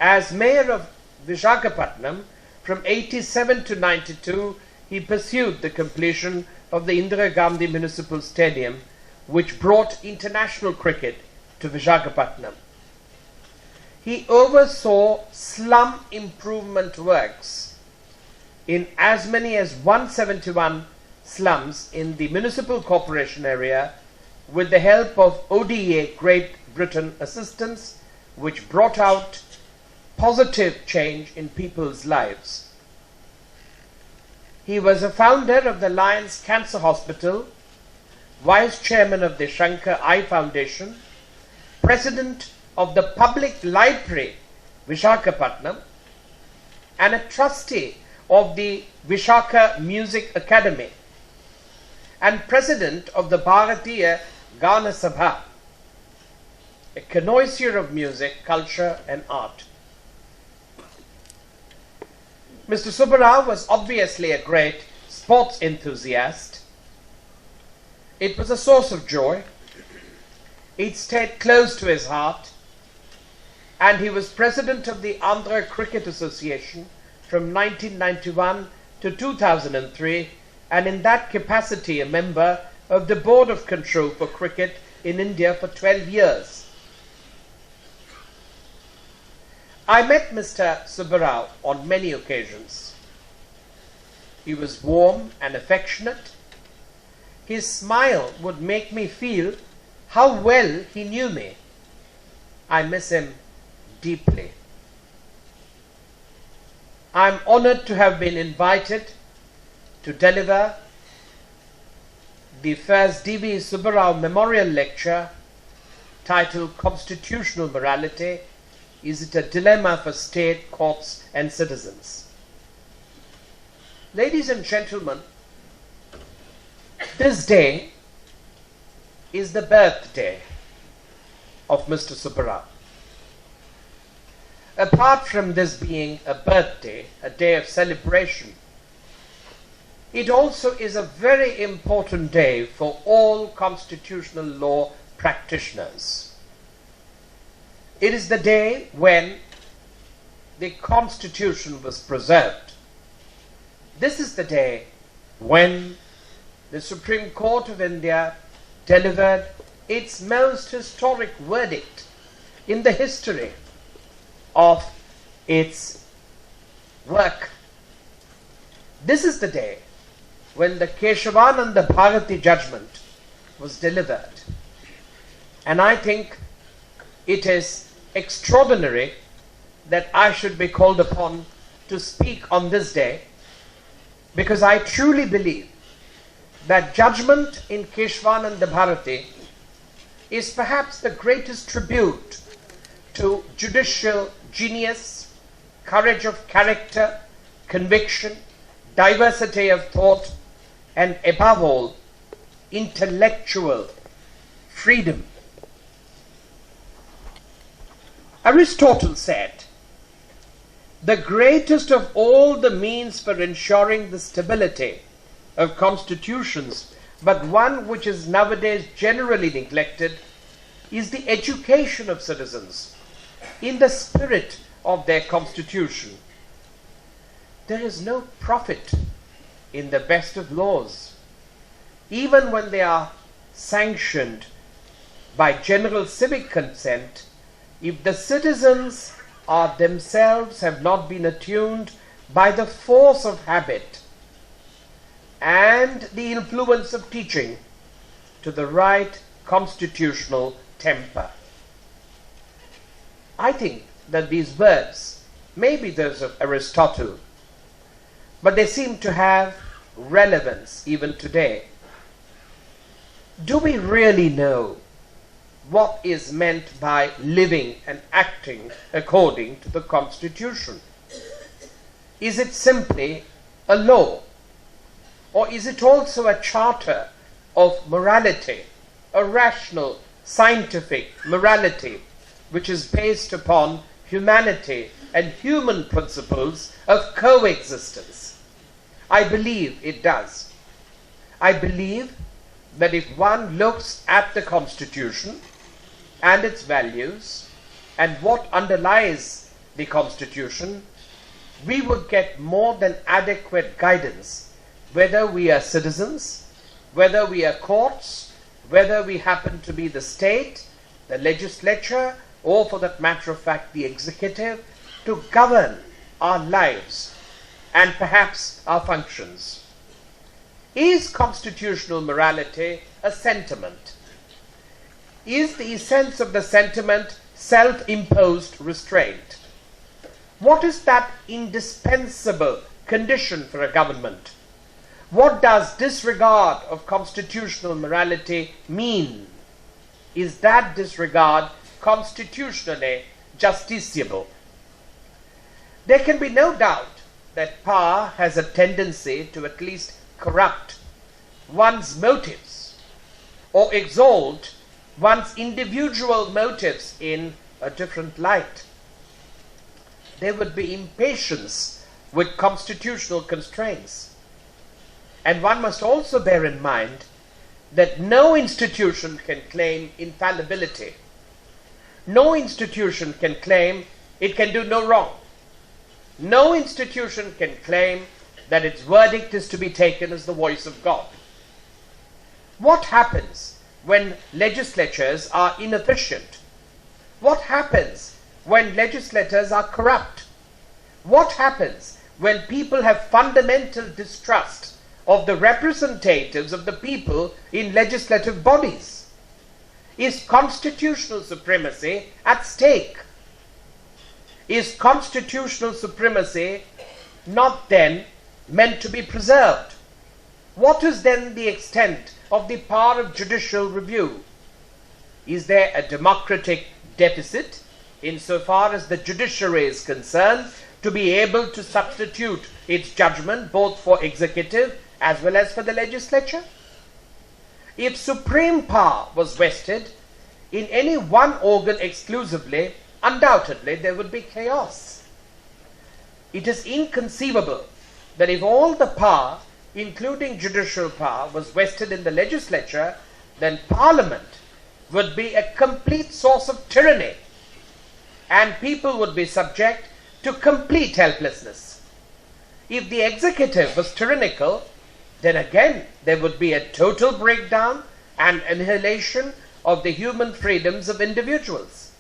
As mayor of Visakhapatnam from 87 to 92, he pursued the completion of the Indira Gandhi Municipal Stadium, which brought international cricket to Visakhapatnam. He oversaw slum improvement works in as many as 171 slums in the municipal corporation area with the help of ODA Great Britain assistance, which brought out positive change in people's lives. He was a founder of the Lions Cancer Hospital, vice chairman of the Shankar Eye Foundation, president of the Public Library, Visakhapatnam, and a trustee of the Vishakha Music Academy, and president of the Bharatiya Gana Sabha, a connoisseur of music, culture, and art. Mr. Subbarao was obviously a great sports enthusiast. It was a source of joy. It stayed close to his heart, and he was president of the Andhra Cricket Association from 1991 to 2003, and in that capacity a member of the Board of Control for Cricket in India for 12 years. I met Mr. Subbarao on many occasions. He was warm and affectionate. His smile would make me feel how well he knew me. I miss him deeply. I am honored to have been invited to deliver the first D.V. Subbarao Memorial Lecture titled Constitutional Morality, is it a dilemma for state, courts and citizens? Ladies and gentlemen, this day is the birthday of Mr. Subbarao. Apart from this being a birthday, a day of celebration, it also is a very important day for all constitutional law practitioners. It is the day when the Constitution was preserved. This is the day when the Supreme Court of India delivered its most historic verdict in the history of its work. This is the day when the Keshavananda Bharati judgment was delivered. And I think it is extraordinary that I should be called upon to speak on this day, because I truly believe that judgment in Keshavananda Bharati is perhaps the greatest tribute to judicial genius, courage of character, conviction, diversity of thought, and above all, intellectual freedom. Aristotle said, the greatest of all the means for ensuring the stability of constitutions, but one which is nowadays generally neglected, is the education of citizens in the spirit of their constitution. There is no profit in the best of laws, even when they are sanctioned by general civic consent, if the citizens are themselves have not been attuned by the force of habit and the influence of teaching to the right constitutional temper. I think that these words may be those of Aristotle, but they seem to have relevance even today. Do we really know what is meant by living and acting according to the Constitution? Is it simply a law? Or is it also a charter of morality, a rational, scientific morality, which is based upon humanity and human principles of coexistence? I believe it does. I believe that if one looks at the Constitution and its values and what underlies the Constitution, we would get more than adequate guidance, whether we are citizens, whether we are courts, whether we happen to be the state, the legislature, or for that matter of fact the executive, to govern our lives and perhaps our functions. Is constitutional morality a sentiment? Is the essence of the sentiment self-imposed restraint? What is that indispensable condition for a government? What does disregard of constitutional morality mean? Is that disregard constitutionally justiciable? There can be no doubt that power has a tendency to at least corrupt one's motives or exalt one's individual motives in a different light. There would be impatience with constitutional constraints. And one must also bear in mind that no institution can claim infallibility. No institution can claim it can do no wrong. No institution can claim that its verdict is to be taken as the voice of God. What happens when legislatures are inefficient? What happens when legislators are corrupt? What happens when people have fundamental distrust of the representatives of the people in legislative bodies? Is constitutional supremacy at stake? Is constitutional supremacy not then meant to be preserved? What is then the extent of the power of judicial review? Is there a democratic deficit insofar as the judiciary is concerned to be able to substitute its judgment both for executive as well as for the legislature? If supreme power was vested in any one organ exclusively, undoubtedly there would be chaos. It is inconceivable that if all the power, including judicial power, was vested in the legislature, then Parliament would be a complete source of tyranny and people would be subject to complete helplessness. If the executive was tyrannical, then again there would be a total breakdown and annihilation of the human freedoms of individuals.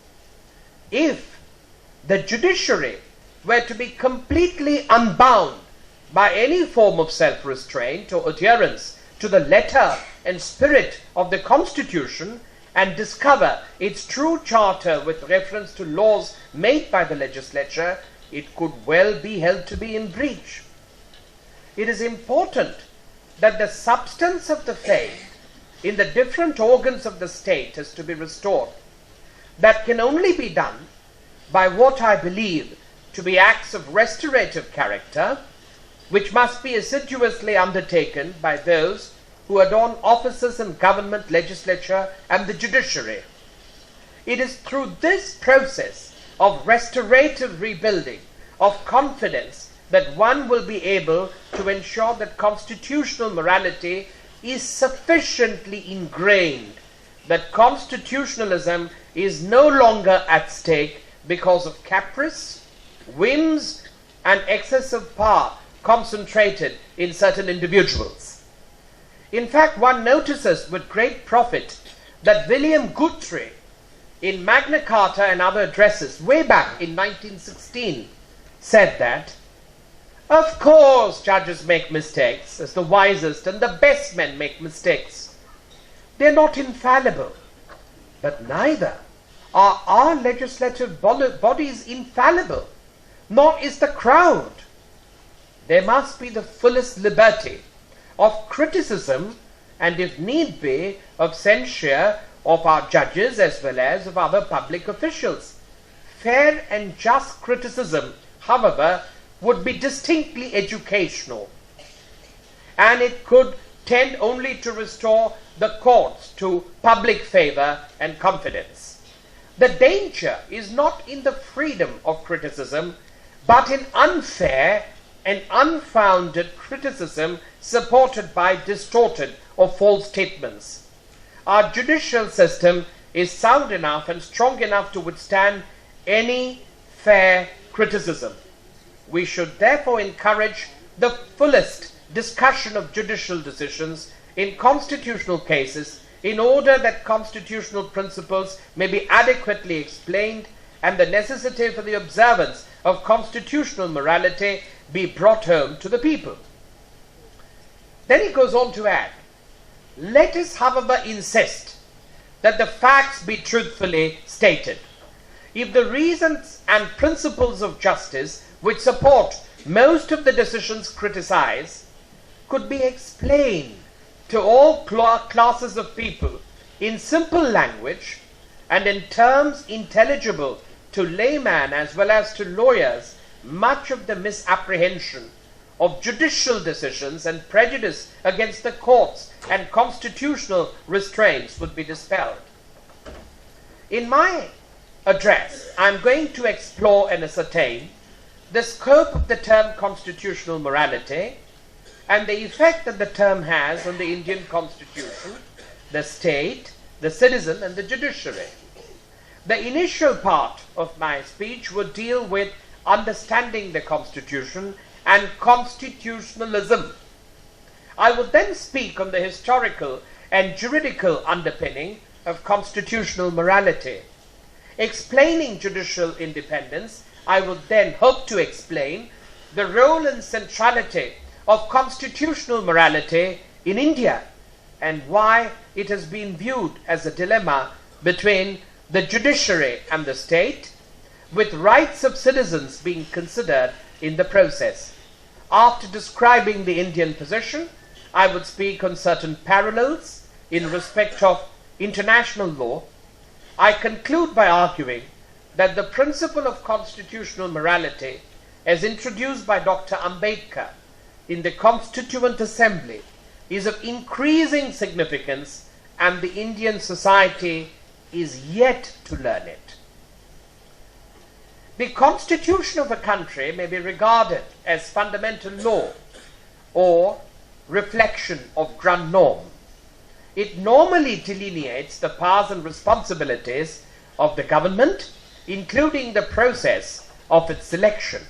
If the judiciary were to be completely unbound by any form of self-restraint or adherence to the letter and spirit of the Constitution and discover its true charter with reference to laws made by the legislature, it could well be held to be in breach. It is important that the substance of the faith in the different organs of the state is to be restored. That can only be done by what I believe to be acts of restorative character, which must be assiduously undertaken by those who adorn offices in government, legislature, and the judiciary. It is through this process of restorative rebuilding of confidence that one will be able to ensure that constitutional morality is sufficiently ingrained, that constitutionalism is no longer at stake because of caprice, whims, and excessive power concentrated in certain individuals. In fact, one notices with great profit that William Guthrie, in Magna Carta and other addresses way back in 1916, said that, of course judges make mistakes, as the wisest and the best men make mistakes. They're not infallible, but neither are our legislative bodies infallible, nor is the crowd. There must be the fullest liberty of criticism and, if need be, of censure of our judges as well as of other public officials. Fair and just criticism, however, would be distinctly educational, and it could tend only to restore the courts to public favor and confidence. The danger is not in the freedom of criticism, but in unfair and unfounded criticism supported by distorted or false statements. Our judicial system is sound enough and strong enough to withstand any fair criticism. We should therefore encourage the fullest discussion of judicial decisions in constitutional cases in order that constitutional principles may be adequately explained and the necessity for the observance of constitutional morality be brought home to the people. Then he goes on to add, let us, however, insist that the facts be truthfully stated. If the reasons and principles of justice which support most of the decisions criticized could be explained to all classes of people in simple language and in terms intelligible to laymen as well as to lawyers, much of the misapprehension of judicial decisions and prejudice against the courts and constitutional restraints would be dispelled. In my address, I am going to explore and ascertain the scope of the term constitutional morality and the effect that the term has on the Indian Constitution, the state, the citizen, and the judiciary. The initial part of my speech would deal with understanding the Constitution and constitutionalism. I would then speak on the historical and juridical underpinning of constitutional morality. Explaining judicial independence, I would then hope to explain the role and centrality of constitutional morality in India and why it has been viewed as a dilemma between the judiciary and the state, with rights of citizens being considered in the process. After describing the Indian position, I would speak on certain parallels in respect of international law I conclude by arguing that the principle of constitutional morality, as introduced by Dr. Ambedkar in the Constituent Assembly, is of increasing significance, and the Indian society is yet to learn it. The constitution of a country may be regarded as fundamental law or reflection of grand norm. It normally delineates the powers and responsibilities of the government, including the process of its selection.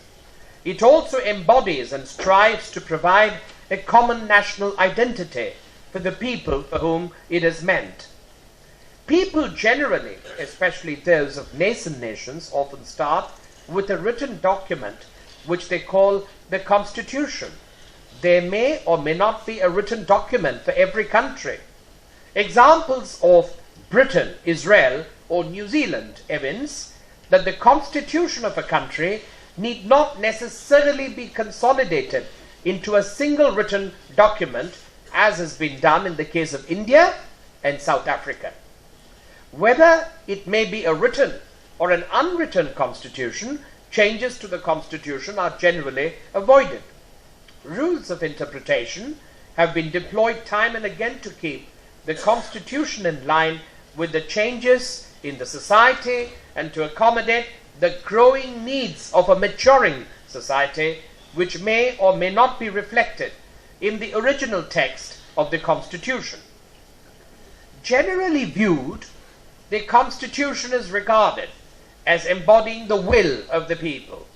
It also embodies and strives to provide a common national identity for the people for whom it is meant. People generally, especially those of nascent nations, often start with a written document which they call the Constitution. There may or may not be a written document for every country. Examples of Britain, Israel, or New Zealand evince that the constitution of a country need not necessarily be consolidated into a single written document, as has been done in the case of India and South Africa. Whether it may be a written or an unwritten constitution, changes to the constitution are generally avoided. Rules of interpretation have been deployed time and again to keep the constitution in line with the changes in the society and to accommodate the growing needs of a maturing society, which may or may not be reflected in the original text of the Constitution. Generally viewed, the Constitution is regarded as embodying the will of the people,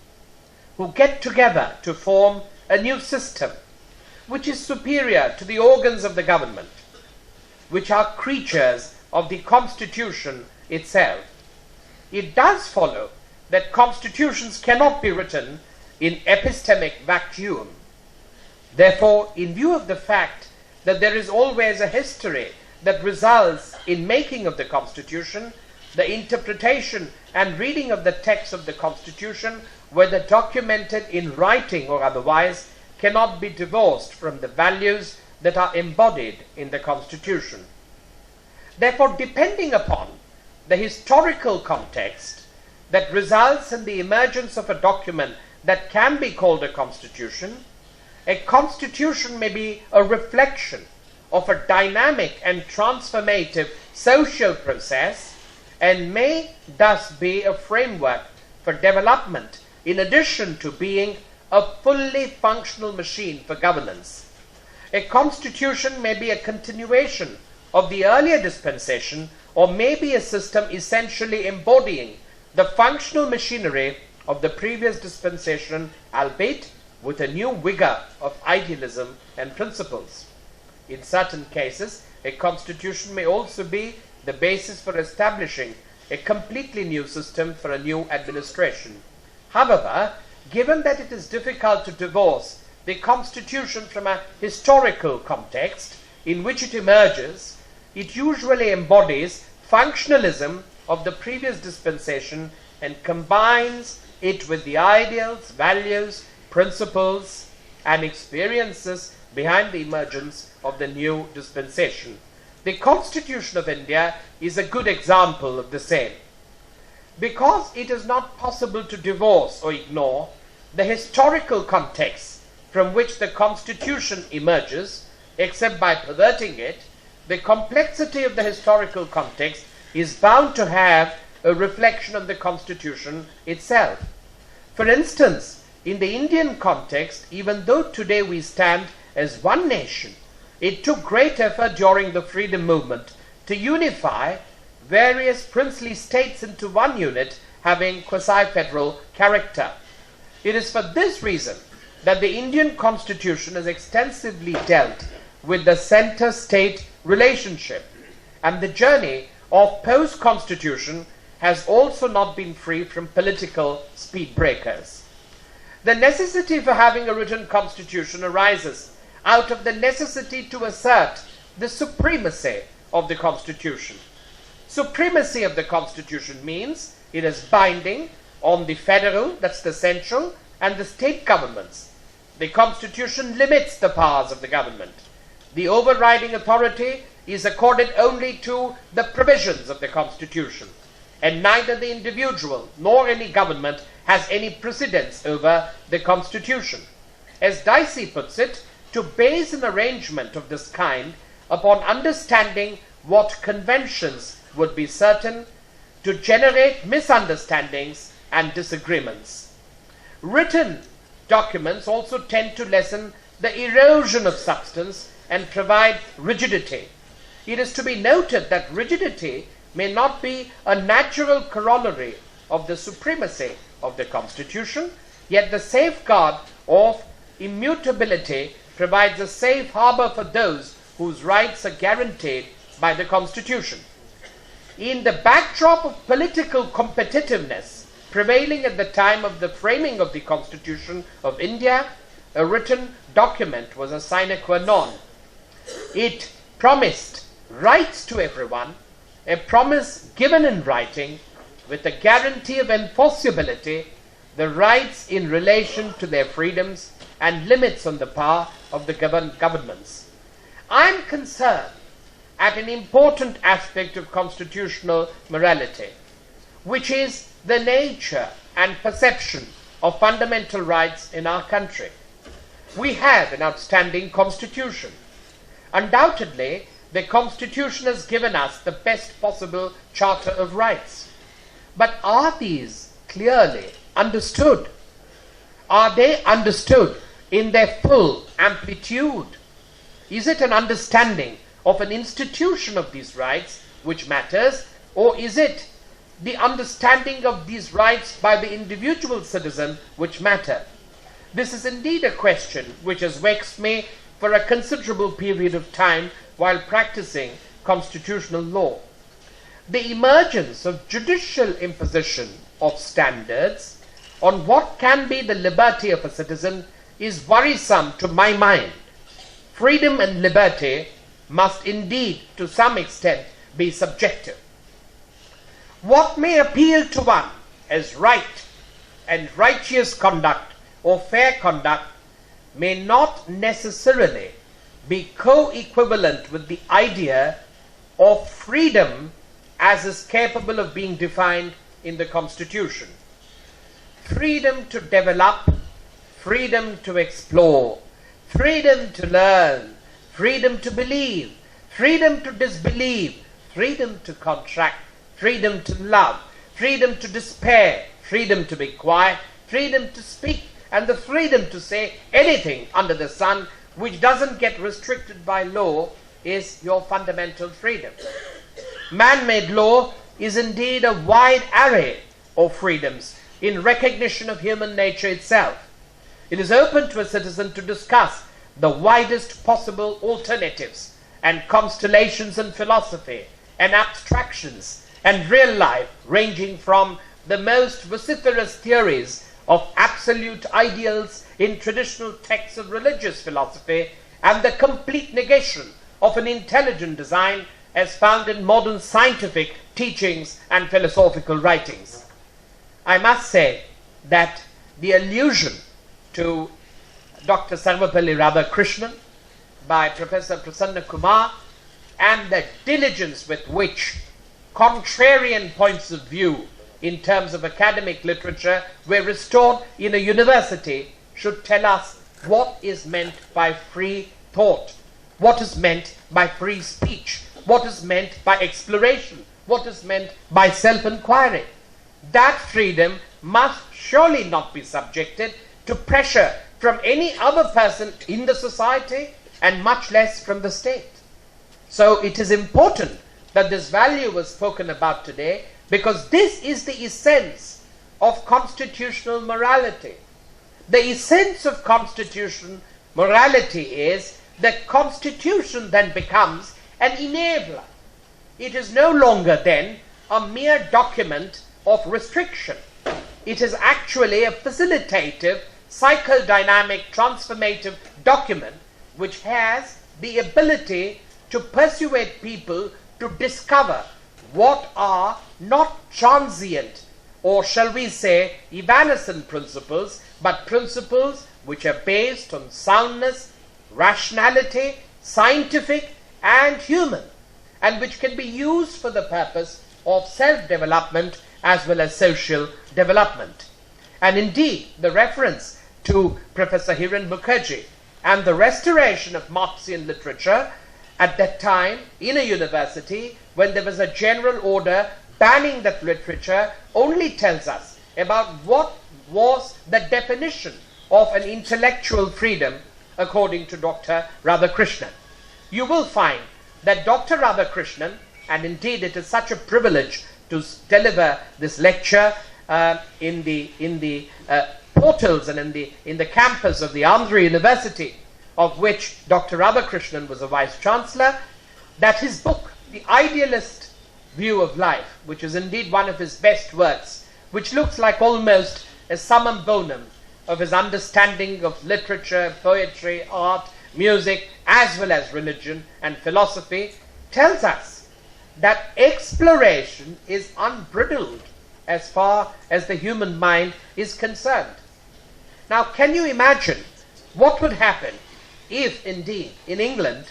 who get together to form a new system, which is superior to the organs of the government, which are creatures of the Constitution itself. It does follow that constitutions cannot be written in epistemic vacuum. Therefore, in view of the fact that there is always a history that results in making of the Constitution, the interpretation and reading of the text of the Constitution, whether documented in writing or otherwise, cannot be divorced from the values that are embodied in the Constitution. Therefore, depending upon the historical context that results in the emergence of a document that can be called a constitution may be a reflection of a dynamic and transformative social process and may thus be a framework for development in addition to being a fully functional machine for governance. A constitution may be a continuation of the earlier dispensation or may be a system essentially embodying the functional machinery of the previous dispensation, albeit with a new vigor of idealism and principles. In certain cases, a constitution may also be the basis for establishing a completely new system for a new administration. However, given that it is difficult to divorce the constitution from a historical context in which it emerges, it usually embodies functionalism of the previous dispensation and combines it with the ideals, values, principles, and experiences behind the emergence of the new dispensation. The Constitution of India is a good example of the same. Because it is not possible to divorce or ignore the historical context from which the Constitution emerges, except by perverting it, the complexity of the historical context is bound to have a reflection on the Constitution itself. For instance, in the Indian context, even though today we stand as one nation, it took great effort during the freedom movement to unify various princely states into one unit having quasi-federal character. It is for this reason that the Indian Constitution has extensively dealt with the center-state relationship, and the journey of post-Constitution has also not been free from political speed breakers. The necessity for having a written constitution arises out of the necessity to assert the supremacy of the constitution. Supremacy of the constitution means it is binding on the federal, that's the central, and the state governments. The constitution limits the powers of the government. The overriding authority is accorded only to the provisions of the constitution. and neither the individual nor any government has any precedence over the Constitution. As Dicey puts it, to base an arrangement of this kind upon understanding what conventions would be certain to generate misunderstandings and disagreements. Written documents also tend to lessen the erosion of substance and provide rigidity. It is to be noted that rigidity may not be a natural corollary of the supremacy of the Constitution, yet the safeguard of immutability provides a safe harbor for those whose rights are guaranteed by the Constitution. In the backdrop of political competitiveness prevailing at the time of the framing of the Constitution of India, a written document was a sine qua non. It promised rights to everyone, a promise given in writing with a guarantee of enforceability, the rights in relation to their freedoms and limits on the power of the governments. I am concerned at an important aspect of constitutional morality, which is the nature and perception of fundamental rights in our country. We have an outstanding constitution. Undoubtedly, the Constitution has given us the best possible charter of rights. But are these clearly understood? Are they understood in their full amplitude? Is it an understanding of an institution of these rights which matters, or is it the understanding of these rights by the individual citizen which matter? This is indeed a question which has vexed me for a considerable period of time while practicing constitutional law. The emergence of judicial imposition of standards on what can be the liberty of a citizen is worrisome to my mind. Freedom and liberty must indeed, to some extent, be subjective. What may appeal to one as right and righteous conduct or fair conduct may not necessarily be co-equivalent with the idea of freedom as is capable of being defined in the Constitution. Freedom to develop, freedom to explore, freedom to learn, freedom to believe, freedom to disbelieve, freedom to contract, freedom to love, freedom to despair, freedom to be quiet, freedom to speak, and the freedom to say anything under the sun which doesn't get restricted by law is your fundamental freedom. Man-made law is indeed a wide array of freedoms in recognition of human nature itself. It is open to a citizen to discuss the widest possible alternatives and constellations in philosophy and abstractions and real life, ranging from the most vociferous theories of absolute ideals in traditional texts of religious philosophy and the complete negation of an intelligent design as found in modern scientific teachings and philosophical writings. I must say that the allusion to Dr. Sarvapalli Radhakrishnan by Professor Prasanna Kumar and the diligence with which contrarian points of view in terms of academic literature were restored in a university should tell us what is meant by free thought, what is meant by free speech, what is meant by exploration, what is meant by self-inquiry. That freedom must surely not be subjected to pressure from any other person in the society and much less from the state. So it is important that this value was spoken about today, because this is the essence of constitutional morality. The essence of constitutional morality is that constitution then becomes an enabler. It is no longer then a mere document of restriction. It is actually a facilitative, psychodynamic, transformative document which has the ability to persuade people to discover what are not transient, or shall we say evanescent principles, but principles which are based on soundness, rationality, scientific and human, and which can be used for the purpose of self-development as well as social development. And indeed, the reference to Professor Hiren Mukherjee and the restoration of Marxian literature at that time in a university when there was a general order banning that literature only tells us about what was the definition of an intellectual freedom according to Dr. Radhakrishnan. You will find that Dr. Radhakrishnan, and indeed it is such a privilege to deliver this lecture in the portals and in the campus of the Andhra University, of which Dr. Radhakrishnan was a vice chancellor, that his book, The Idealist View of Life, which is indeed one of his best works, which looks like almost a summum bonum of his understanding of literature, poetry, art, music, as well as religion and philosophy, tells us that exploration is unbridled as far as the human mind is concerned. Now, can you imagine what would happen if indeed in England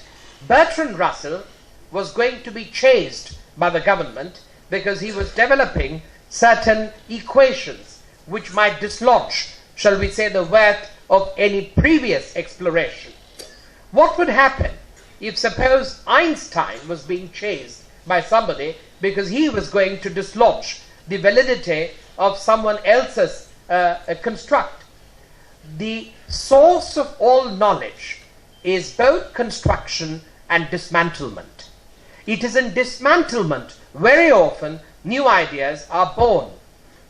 Bertrand Russell was going to be chased by the government because he was developing certain equations which might dislodge, shall we say, the worth of any previous exploration? What would happen if, suppose, Einstein was being chased by somebody because he was going to dislodge the validity of someone else's construct? The source of all knowledge is both construction and dismantlement. It is in dismantlement very often new ideas are born.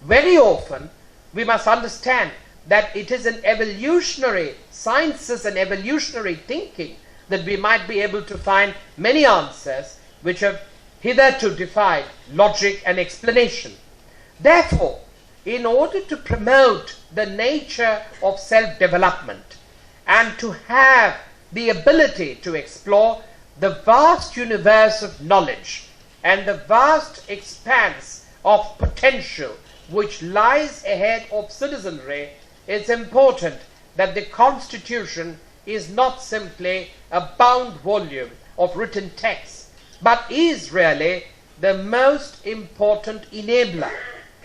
Very often we must understand that it is in evolutionary sciences and evolutionary thinking that we might be able to find many answers which have hitherto defied logic and explanation. Therefore, in order to promote the nature of self-development and to have the ability to explore the vast universe of knowledge and the vast expanse of potential which lies ahead of citizenry, it's important that the Constitution is not simply a bound volume of written text, but is really the most important enabler.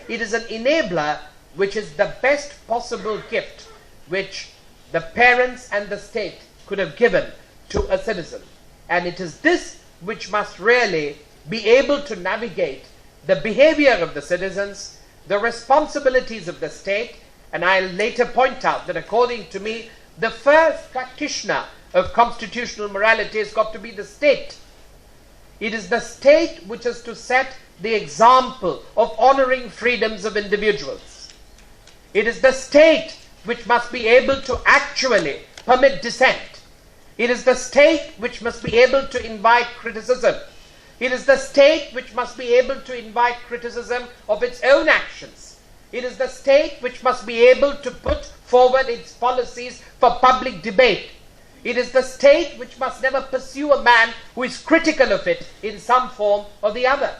It is an enabler which is the best possible gift which the parents and the state could have given to a citizen. And it is this which must really be able to navigate the behavior of the citizens, the responsibilities of the state. And I'll later point out that according to me, the first practitioner of constitutional morality has got to be the state. It is the state which is to set the example of honoring freedoms of individuals. It is the state which must be able to actually permit dissent. It is the state which must be able to invite criticism. It is the state which must be able to invite criticism of its own actions. It is the state which must be able to put forward its policies for public debate. It is the state which must never pursue a man who is critical of it in some form or the other.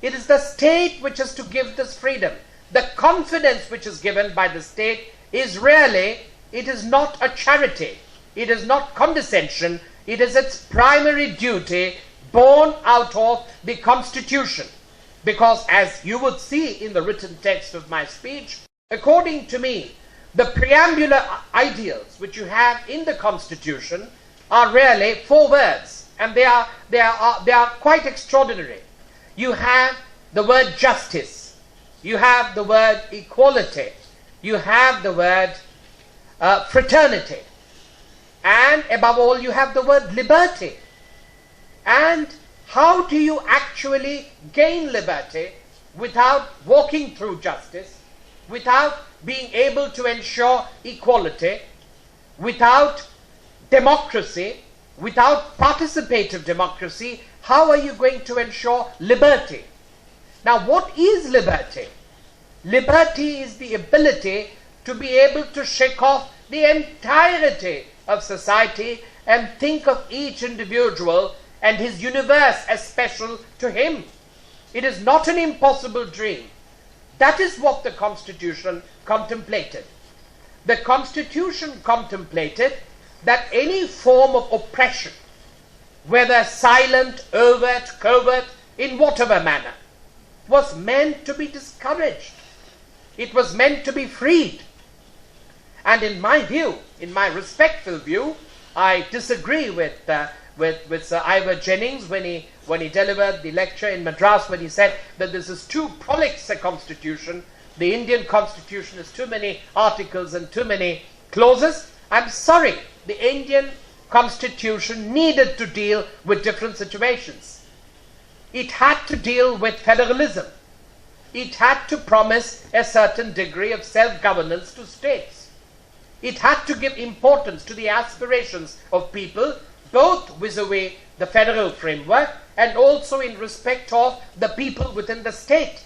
It is the state which is to give this freedom. The confidence which is given by the state is really, it is not a charity. It is not condescension. It is its primary duty born out of the Constitution. Because as you would see in the written text of my speech, according to me, the preambular ideals which you have in the Constitution are really 4 words, and they are quite extraordinary. You have the word justice, you have the word equality, you have the word fraternity, and above all you have the word liberty. And how do you actually gain liberty without walking through justice, without being able to ensure equality, without democracy, without participative democracy? How are you going to ensure liberty? Now, what is liberty? Liberty is the ability to be able to shake off the entirety of society and think of each individual and his universe as special to him. It is not an impossible dream. That is what the Constitution contemplated. The Constitution contemplated that any form of oppression, whether silent, overt, covert, in whatever manner, was meant to be discouraged. It was meant to be freed. And in my view, in my respectful view, I disagree with Sir Ivor Jennings when he delivered the lecture in Madras, when he said that this is too prolix a constitution. The Indian constitution has too many articles and too many clauses. I'm sorry, the Indian constitution needed to deal with different situations. It had to deal with federalism. It had to promise a certain degree of self-governance to states. It had to give importance to the aspirations of people, both vis-a-vis the federal framework and also in respect of the people within the state.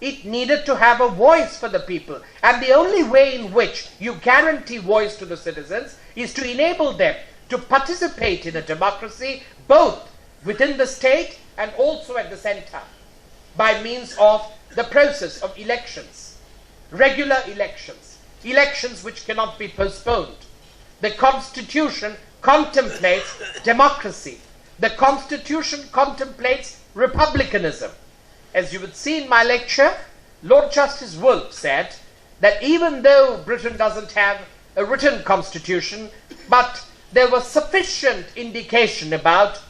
It needed to have a voice for the people. And the only way in which you guarantee voice to the citizens is to enable them to participate in a democracy, both within the state and also at the center, by means of the process of elections, regular elections, elections which cannot be postponed. The Constitution contemplates democracy. The Constitution contemplates republicanism. As you would see in my lecture, Lord Justice Wolfe said that even though Britain doesn't have a written constitution, but there was sufficient indication about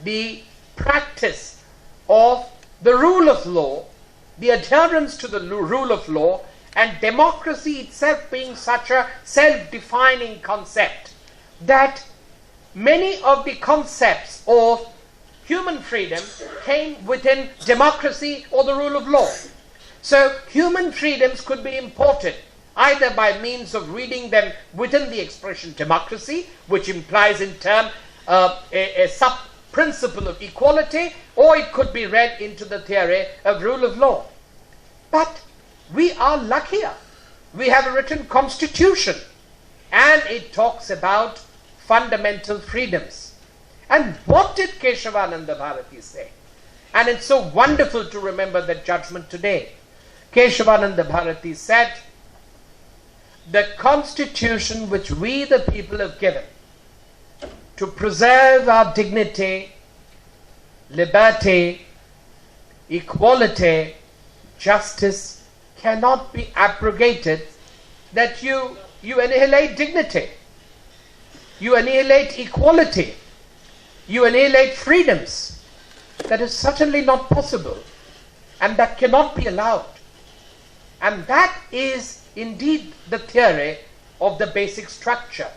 the practice of the rule of law, the adherence to the rule of law, and democracy itself being such a self-defining concept that many of the concepts of human freedom came within democracy or the rule of law. So human freedoms could be imported either by means of reading them within the expression democracy, which implies in turn a sub-principle of equality, or it could be read into the theory of rule of law. But we are luckier. We have a written constitution, and it talks about fundamental freedoms. And what did Keshavananda Bharati say? And it's so wonderful to remember that judgment today. Keshavananda Bharati said, the constitution which we the people have given to preserve our dignity, liberty, equality, justice cannot be abrogated, that you annihilate dignity, you annihilate equality, you annihilate freedoms. That is certainly not possible, and that cannot be allowed. And that is indeed the theory of the basic structure.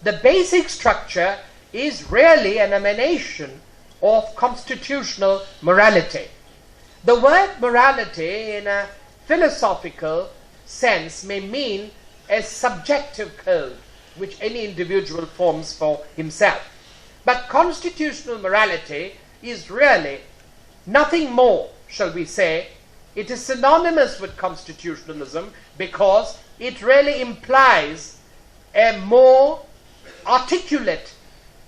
The basic structure is really an emanation of constitutional morality. The word morality in a philosophical sense may mean a subjective code which any individual forms for himself. But constitutional morality is really nothing more, shall we say. It is synonymous with constitutionalism because it really implies a more articulate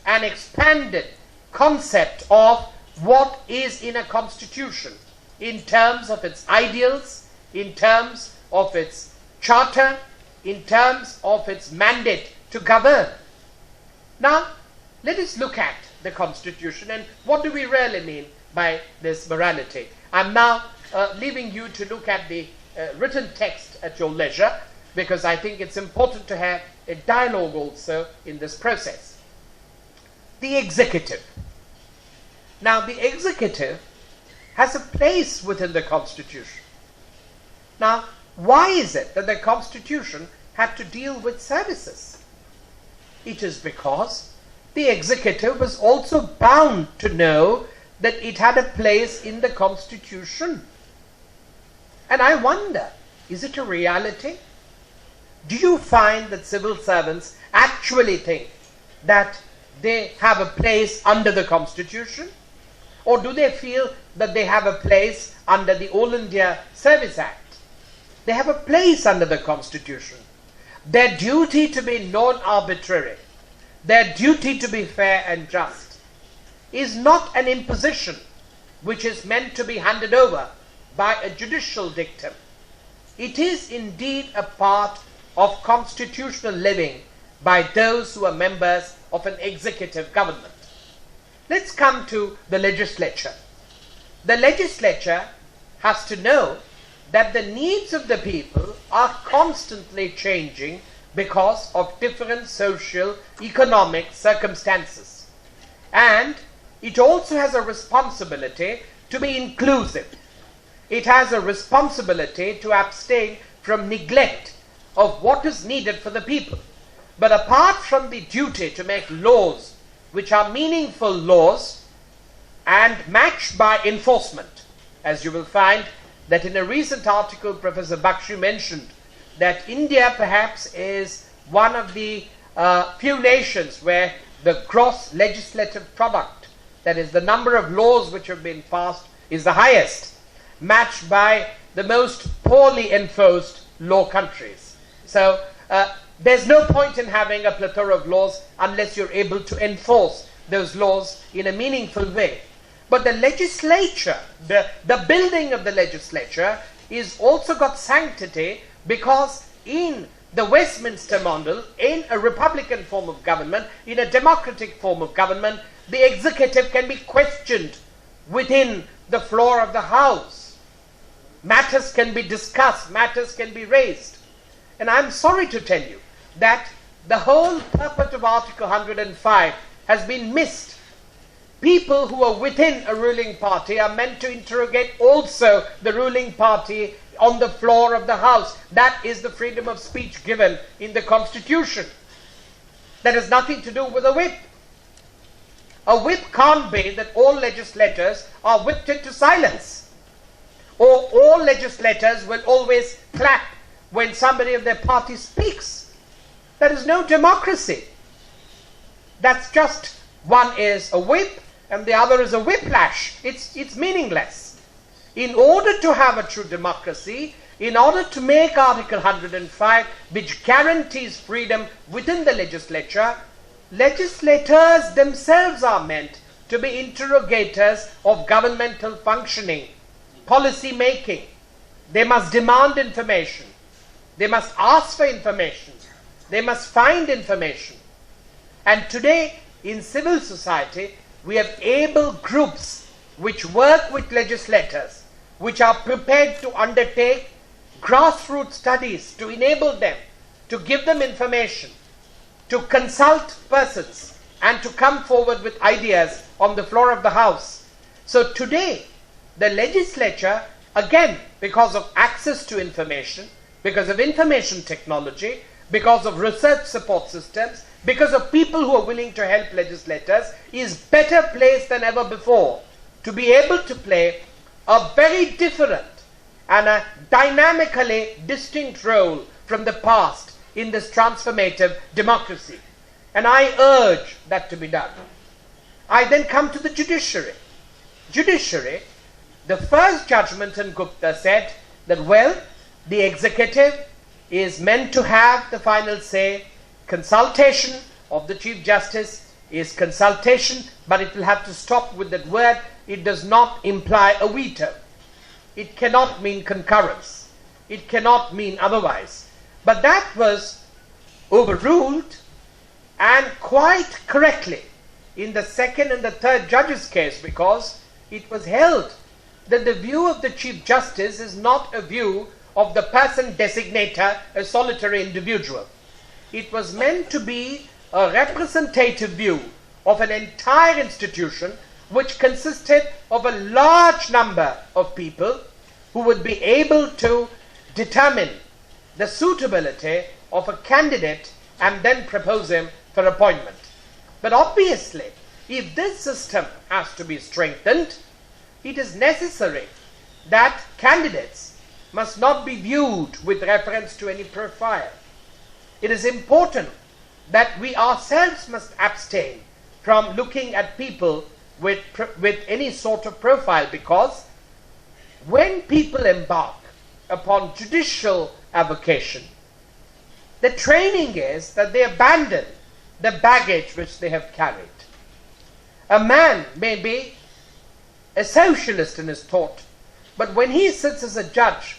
and expanded concept of what is in a constitution in terms of its ideals, in terms of its charter, in terms of its mandate to govern. Now, let us look at the constitution and what do we really mean by this morality. I'm now leaving you to look at the written text at your leisure, because I think it's important to have a dialogue also in this process. The executive. Now, the executive has a place within the Constitution. Now, why is it that the Constitution had to deal with services? It is because the executive was also bound to know that it had a place in the Constitution. And I wonder, is it a reality? Do you find that civil servants actually think that they have a place under the Constitution? Or do they feel that they have a place under the All India Service Act? They have a place under the Constitution. Their duty to be non-arbitrary, their duty to be fair and just, is not an imposition which is meant to be handed over by a judicial dictum. It is indeed a part of constitutional living by those who are members of an executive government. Let's come to the legislature. The legislature has to know that the needs of the people are constantly changing because of different social, economic circumstances. And it also has a responsibility to be inclusive. It has a responsibility to abstain from neglect of what is needed for the people. But apart from the duty to make laws which are meaningful laws and matched by enforcement, as you will find that in a recent article Professor Bakshi mentioned that India perhaps is one of the few nations where the gross legislative product, that is the number of laws which have been passed, is the highest, matched by the most poorly enforced law countries. So there's no point in having a plethora of laws unless you're able to enforce those laws in a meaningful way. But the legislature, the building of the legislature is also got sanctity because in the Westminster model, in a republican form of government, in a democratic form of government, the executive can be questioned within the floor of the House. Matters can be discussed, matters can be raised. And I'm sorry to tell you that the whole purpose of Article 105 has been missed. People who are within a ruling party are meant to interrogate also the ruling party on the floor of the House. That is the freedom of speech given in the Constitution. That has nothing to do with a whip. A whip can't be that all legislators are whipped into silence, or all legislators will always clap when somebody of their party speaks. There is no democracy. That's just, one is a whip and the other is a whiplash. It's meaningless. In order to have a true democracy, in order to make Article 105, which guarantees freedom within the legislature, legislators themselves are meant to be interrogators of governmental functioning, policy making. They must demand information. They must ask for information. They must find information. And today, in civil society, we have able groups which work with legislators, which are prepared to undertake grassroots studies to enable them, to give them information, to consult persons, and to come forward with ideas on the floor of the House. So today, the legislature, again, because of access to information, because of information technology, because of research support systems, because of people who are willing to help legislators, is better placed than ever before to be able to play a very different and a dynamically distinct role from the past in this transformative democracy. And I urge that to be done. I then come to the judiciary. Judiciary, the first judgment in Gupta said that, well, the executive is meant to have the final say. Consultation of the Chief Justice is consultation, but it will have to stop with that word. It does not imply a veto. It cannot mean concurrence. It cannot mean otherwise. But that was overruled, and quite correctly, in the second and the third judge's case, because it was held that the view of the Chief Justice is not a view of the person designator, a solitary individual. It was meant to be a representative view of an entire institution which consisted of a large number of people who would be able to determine the suitability of a candidate and then propose him for appointment. But obviously, if this system has to be strengthened, it is necessary that candidates must not be viewed with reference to any profile. It is important that we ourselves must abstain from looking at people with any sort of profile, because when people embark upon judicial avocation, the training is that they abandon the baggage which they have carried. A man may be a socialist in his thought, but when he sits as a judge,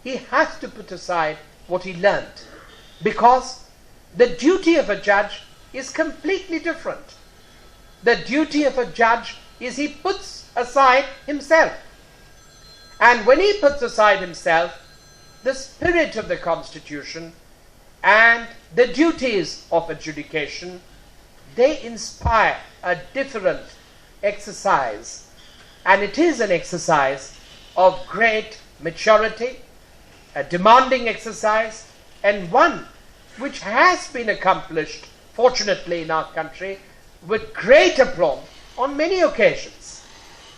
he has to put aside what he learned, because the duty of a judge is completely different. The duty of a judge is he puts aside himself. And when he puts aside himself, the spirit of the Constitution and the duties of adjudication, they inspire a different exercise. And it is an exercise of great maturity, a demanding exercise, and one which has been accomplished, fortunately, in our country with great aplomb on many occasions.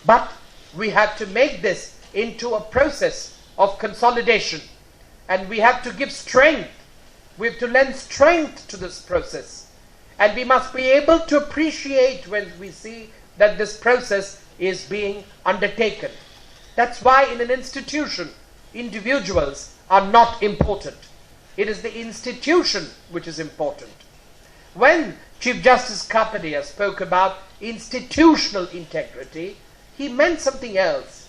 But we have to make this into a process of consolidation, and we have to give strength. We have to lend strength to this process, and we must be able to appreciate when we see that this process is being undertaken. That's why in an institution, individuals are not important. It is the institution which is important. When Chief Justice Kapadia spoke about institutional integrity, he meant something else.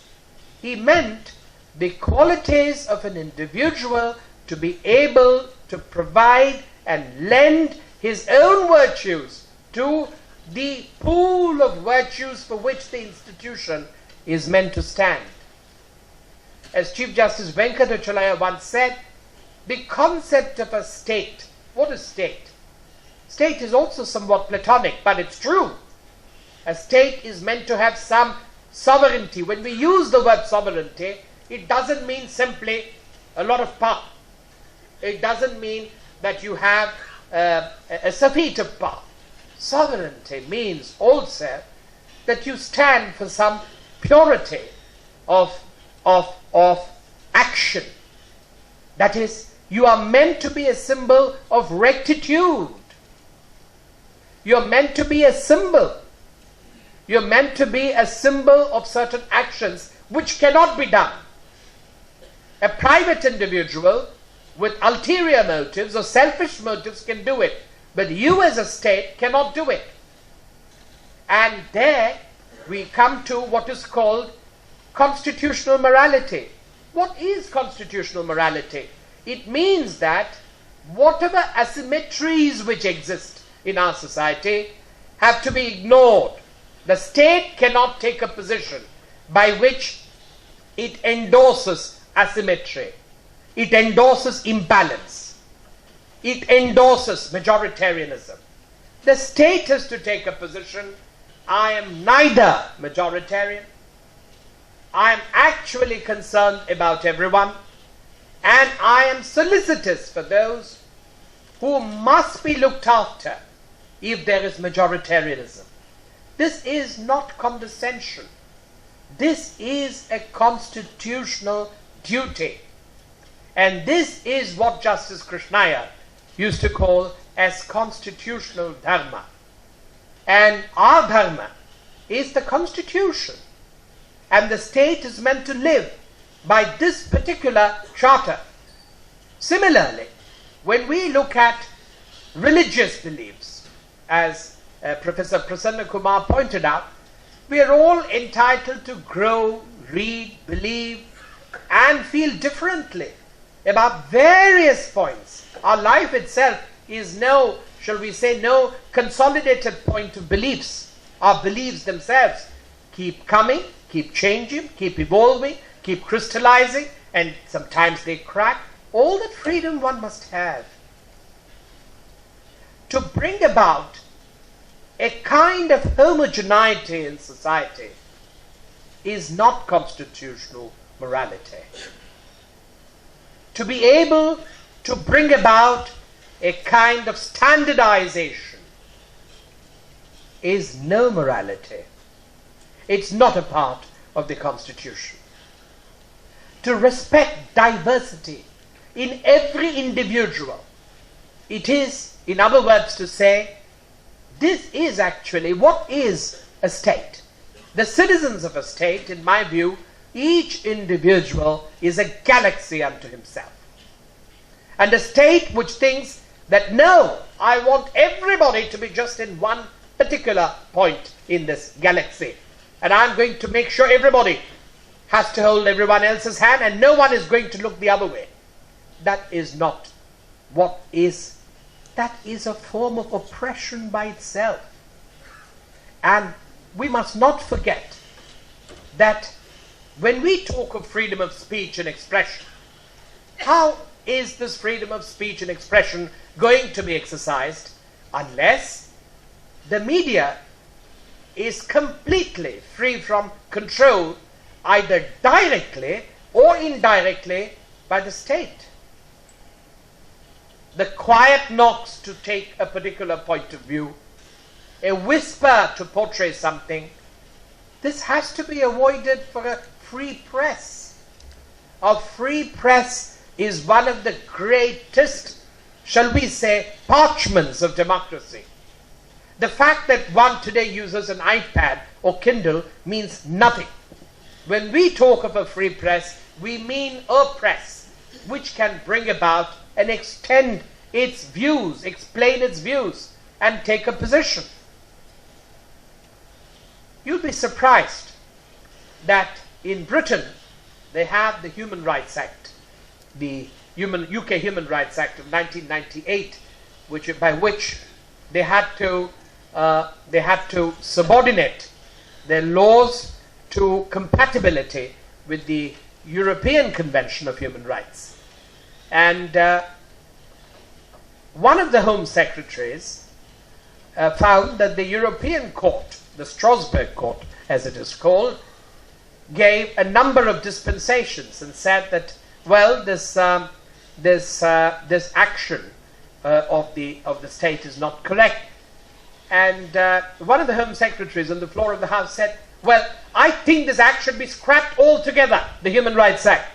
He meant the qualities of an individual to be able to provide and lend his own virtues to the pool of virtues for which the institution is meant to stand. As Chief Justice Venkatachalaya once said, the concept of a state, what is state? State is also somewhat platonic, but it's true. A state is meant to have some sovereignty. When we use the word sovereignty, it doesn't mean simply a lot of power. It doesn't mean that you have a surfeit of power. Sovereignty means also that you stand for some purity of action. That is, you are meant to be a symbol of rectitude. You're meant to be a symbol. You're meant to be a symbol of certain actions which cannot be done. A private individual with ulterior motives or selfish motives can do it, but you as a state cannot do it. And there we come to what is called constitutional morality. What is constitutional morality? It means that whatever asymmetries which exist in our society have to be ignored. The state cannot take a position by which it endorses asymmetry. It endorses imbalance. It endorses majoritarianism. The state has to take a position. I am neither majoritarian. I am actually concerned about everyone, and I am solicitous for those who must be looked after if there is majoritarianism. This is not condescension. This is a constitutional duty. And this is what Justice Krishnaya used to call as constitutional dharma. And our dharma is the constitution. And the state is meant to live by this particular charter. Similarly, when we look at religious beliefs, as Professor Prasanna Kumar pointed out, we are all entitled to grow, read, believe, and feel differently about various points. Our life itself is no, shall we say, no consolidated point of beliefs. Our beliefs themselves keep coming, keep changing, keep evolving, keep crystallizing, and sometimes they crack. All that freedom one must have to bring about a kind of homogeneity in society is not constitutional morality. To be able to bring about a kind of standardization is no morality. It's not a part of the Constitution. To respect diversity in every individual, it is, in other words, to say, this is actually what is a state. The citizens of a state, in my view, each individual is a galaxy unto himself. And a state which thinks that, no, I want everybody to be just in one particular point in this galaxy. And I'm going to make sure everybody has to hold everyone else's hand and no one is going to look the other way. That is not what is. That is a form of oppression by itself. And we must not forget that when we talk of freedom of speech and expression, how is this freedom of speech and expression going to be exercised unless the media is completely free from control, either directly or indirectly, by the state? The quiet knocks to take a particular point of view, a whisper to portray something, this has to be avoided for a free press. A free press is one of the greatest, shall we say, parchments of democracy. The fact that one today uses an iPad or Kindle means nothing. When we talk of a free press, we mean a press which can bring about and extend its views, explain its views, and take a position. You'll be surprised that in Britain they have the Human Rights Act, the UK Human Rights Act of 1998, by which they had to subordinate their laws to compatibility with the European Convention of Human Rights. And one of the Home Secretaries found that the European Court, the Strasbourg Court as it is called, gave a number of dispensations and said that, well, this action of the state is not correct. And one of the Home Secretaries on the floor of the House said, well, I think this act should be scrapped altogether, the Human Rights Act.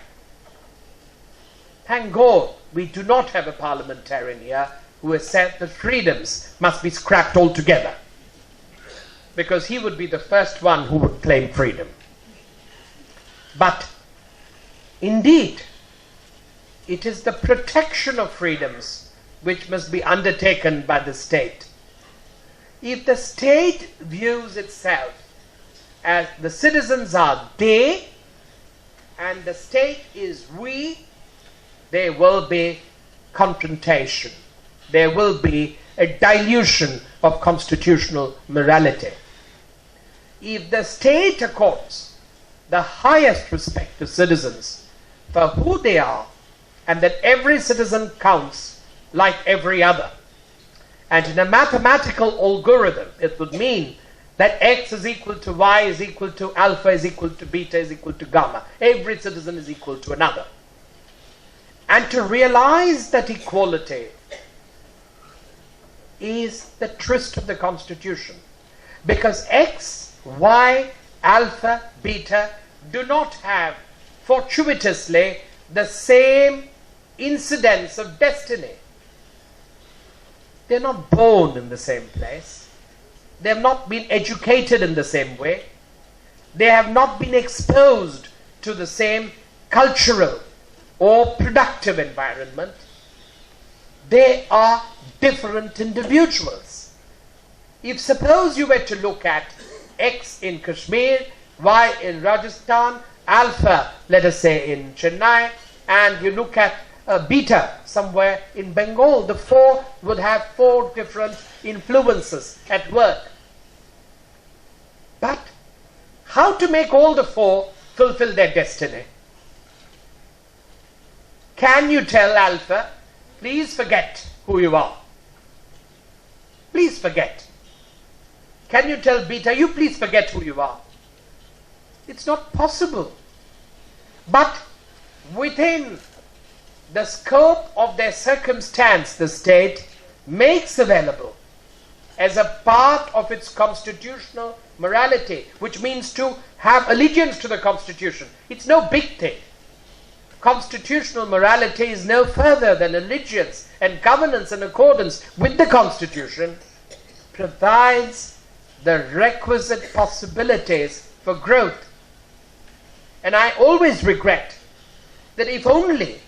Thank God we do not have a parliamentarian here who has said that freedoms must be scrapped altogether, because he would be the first one who would claim freedom. But indeed, it is the protection of freedoms which must be undertaken by the state. If the state views itself as the citizens are they and the state is we, there will be confrontation. There will be a dilution of constitutional morality. If the state accords the highest respect to citizens for who they are, and that every citizen counts like every other, and in a mathematical algorithm it would mean that X is equal to Y is equal to alpha is equal to beta is equal to gamma. Every citizen is equal to another. And to realize that equality is the tryst of the Constitution, because X, Y, alpha, beta do not have fortuitously the same incidence of destiny. They're not born in the same place. They have not been educated in the same way. They have not been exposed to the same cultural or productive environment. They are different individuals. If suppose you were to look at X in Kashmir, Y in Rajasthan, alpha, let us say, in Chennai, and you look at beta somewhere in Bengal, the four would have four different influences at work. But how to make all the four fulfill their destiny? Can you tell alpha, please forget who you are? Please forget. Can you tell beta, you please forget who you are? It's not possible. But within the scope of their circumstance, the state makes available as a part of its constitutional morality, which means to have allegiance to the Constitution. It's no big thing. Constitutional morality is no further than allegiance and governance in accordance with the Constitution provides the requisite possibilities for growth. And I always regret that if only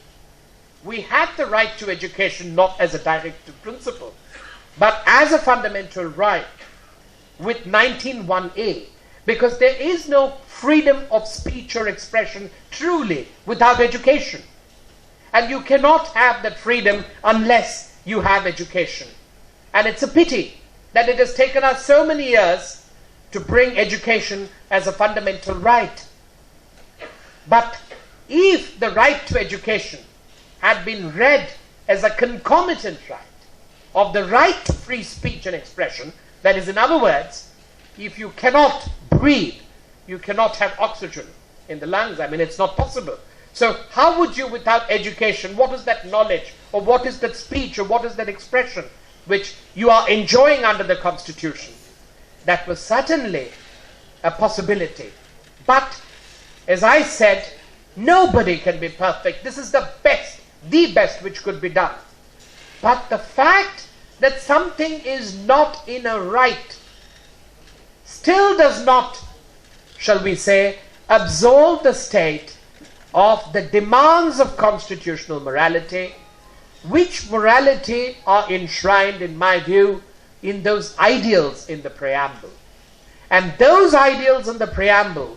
we had the right to education not as a directive principle, but as a fundamental right with 19(1)(a), because there is no freedom of speech or expression truly without education. And you cannot have that freedom unless you have education. And it's a pity that it has taken us so many years to bring education as a fundamental right. But if the right to education had been read as a concomitant right of the right to free speech and expression, that is, in other words, if you cannot breathe, you cannot have oxygen in the lungs. I mean, it's not possible. So how would you, without education, what is that knowledge, or what is that speech, or what is that expression which you are enjoying under the Constitution? That was certainly a possibility. But, as I said, nobody can be perfect. This is the best which could be done. But the fact that something is not in a right still does not, shall we say, absolve the state of the demands of constitutional morality, which morality are enshrined, in my view, in those ideals in the preamble. And those ideals in the preamble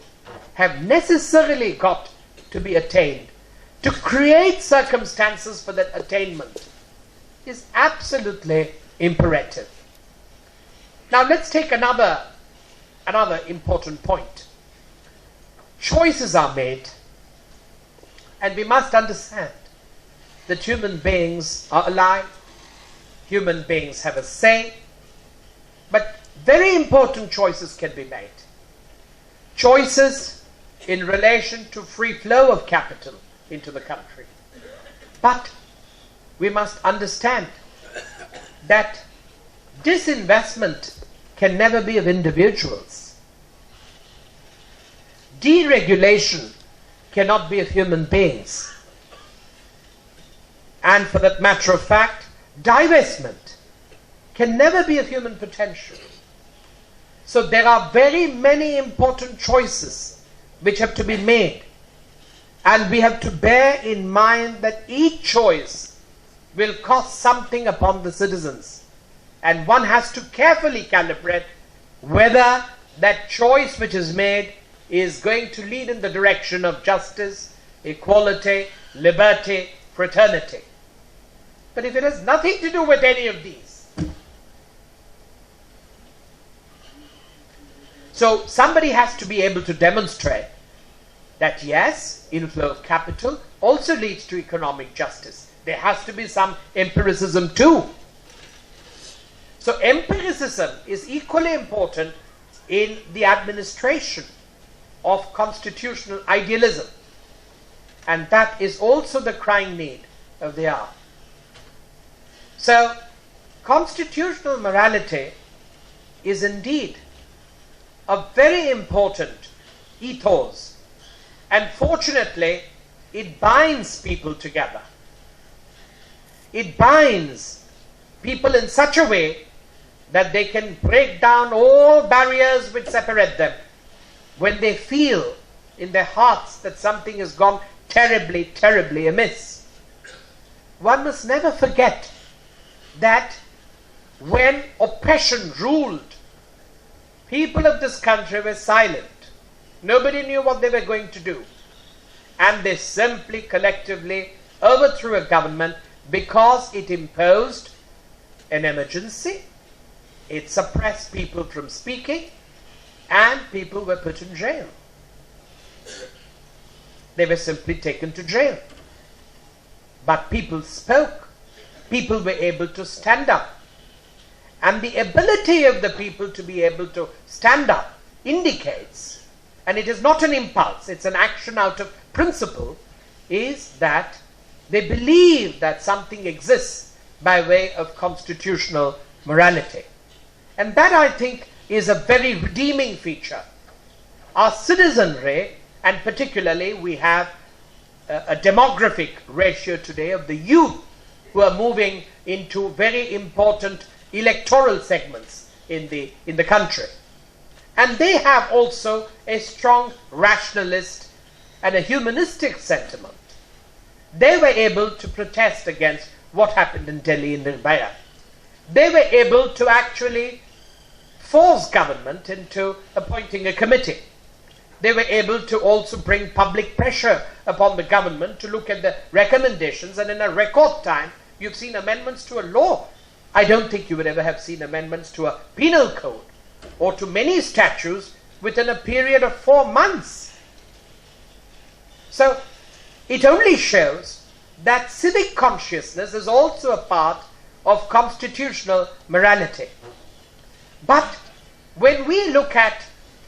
have necessarily got to be attained. To create circumstances for that attainment is absolutely imperative. Now let's take another important point. Choices are made, and we must understand that human beings are alive, human beings have a say, but very important choices can be made. Choices in relation to free flow of capital into the country. But we must understand that disinvestment can never be of individuals. Deregulation cannot be of human beings. And for that matter of fact, divestment can never be of human potential. So there are very many important choices which have to be made. And we have to bear in mind that each choice will cost something upon the citizens. And one has to carefully calibrate whether that choice which is made is going to lead in the direction of justice, equality, liberty, fraternity. But if it has nothing to do with any of these, so somebody has to be able to demonstrate that yes, inflow of capital also leads to economic justice. There has to be some empiricism too. So empiricism is equally important in the administration of constitutional idealism. And that is also the crying need of the hour. So constitutional morality is indeed a very important ethos. And fortunately, it binds people together. It binds people in such a way that they can break down all barriers which separate them when they feel in their hearts that something has gone terribly, terribly amiss. One must never forget that when oppression ruled, people of this country were silent. Nobody knew what they were going to do. And they simply collectively overthrew a government because it imposed an emergency, it suppressed people from speaking, and people were put in jail. They were simply taken to jail. But people spoke. People were able to stand up. And the ability of the people to be able to stand up indicates, and it is not an impulse, it's an action out of principle, is that they believe that something exists by way of constitutional morality. And that, I think, is a very redeeming feature. Our citizenry, and particularly we have a demographic ratio today of the youth who are moving into very important electoral segments in the country. And they have also a strong rationalist and a humanistic sentiment. They were able to protest against what happened in Delhi in Nirbhaya. They were able to actually force government into appointing a committee. They were able to also bring public pressure upon the government to look at the recommendations, and in a record time, you've seen amendments to a law. I don't think you would ever have seen amendments to a penal code or to many statutes within a period of 4 months. So it only shows that civic consciousness is also a part of constitutional morality. But when we look at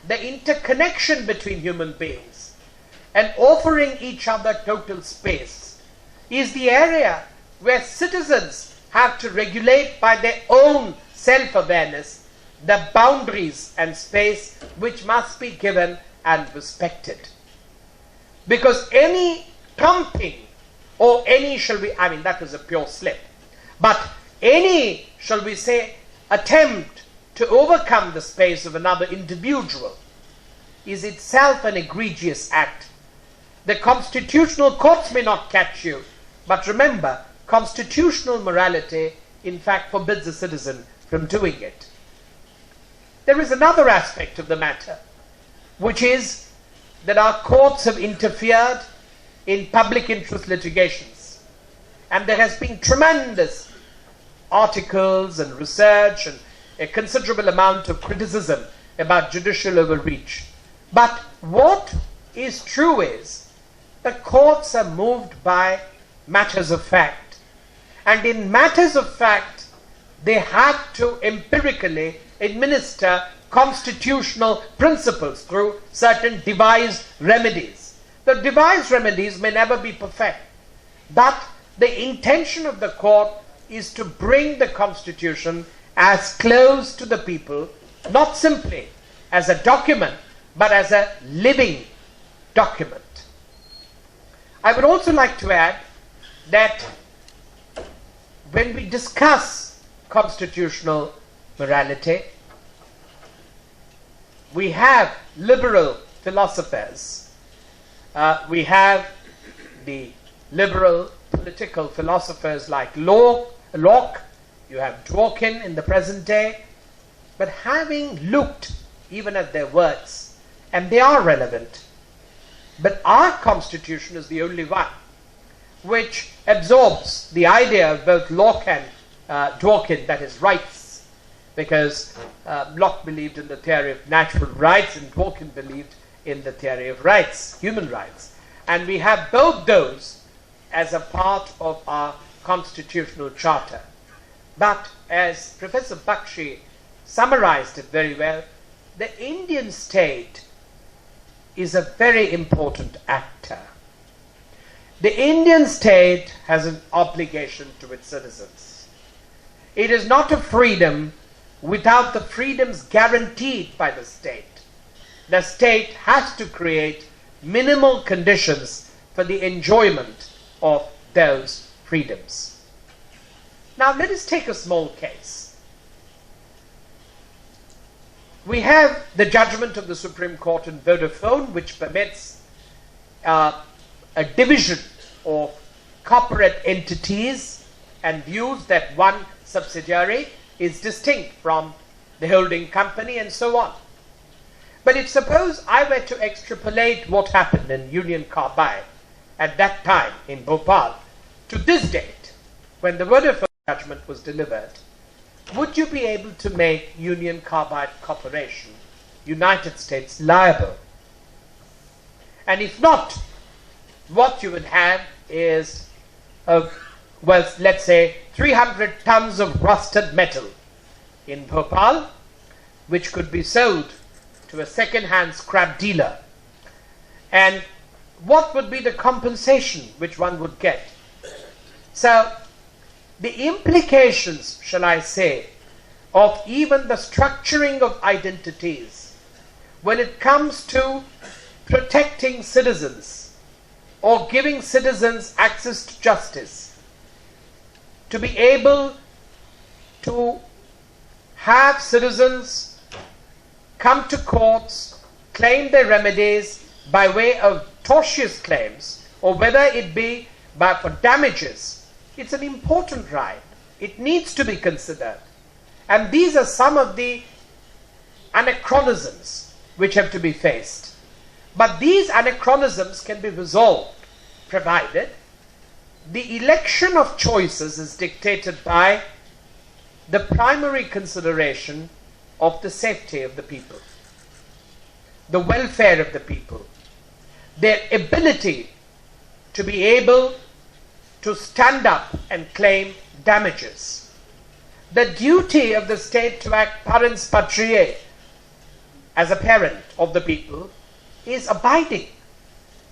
the interconnection between human beings and offering each other total space is the area where citizens have to regulate by their own self-awareness the boundaries and space which must be given and respected. Because any trumping or any, that was a pure slip, but any, shall we say, attempt to overcome the space of another individual is itself an egregious act. The constitutional courts may not catch you, but remember, constitutional morality in fact forbids a citizen from doing it. There is another aspect of the matter, which is that our courts have interfered in public interest litigations. And there has been tremendous articles and research and a considerable amount of criticism about judicial overreach. But what is true is the courts are moved by matters of fact. And in matters of fact, they have to empirically administer constitutional principles through certain devised remedies. The devised remedies may never be perfect, but the intention of the court is to bring the Constitution as close to the people, not simply as a document, but as a living document. I would also like to add that when we discuss constitutional morality, we have liberal philosophers. We have the liberal political philosophers like Locke, you have Dworkin in the present day, but having looked even at their works, and they are relevant, but our Constitution is the only one which absorbs the idea of both Locke and Dworkin, that is rights, because Locke believed in the theory of natural rights and Dworkin believed in the theory of rights, human rights. And we have both those as a part of our constitutional charter. But as Professor Bakshi summarized it very well, the Indian state is a very important actor. The Indian state has an obligation to its citizens. It is not a freedom without the freedoms guaranteed by the state. The state has to create minimal conditions for the enjoyment of those freedoms. Now let us take a small case. We have the judgment of the Supreme Court in Vodafone, which permits a division of corporate entities and views that one subsidiary is distinct from the holding company and so on. But if suppose I were to extrapolate what happened in Union Carbide at that time in Gopal to this date, when the Vodafone judgment was delivered, would you be able to make Union Carbide Corporation, United States, liable? And if not, what you would have is, let's say 300 tons of rusted metal in Bhopal, which could be sold to a second-hand scrap dealer. And what would be the compensation which one would get? So, the implications, shall I say, of even the structuring of identities when it comes to protecting citizens or giving citizens access to justice, to be able to have citizens come to courts, claim their remedies by way of tortious claims, or whether it be for damages. It's an important right. It needs to be considered. And these are some of the anachronisms which have to be faced. But these anachronisms can be resolved, provided the election of choices is dictated by the primary consideration of the safety of the people, the welfare of the people, their ability to be able to stand up and claim damages. The duty of the state to act parens patriae, as a parent of the people, is abiding.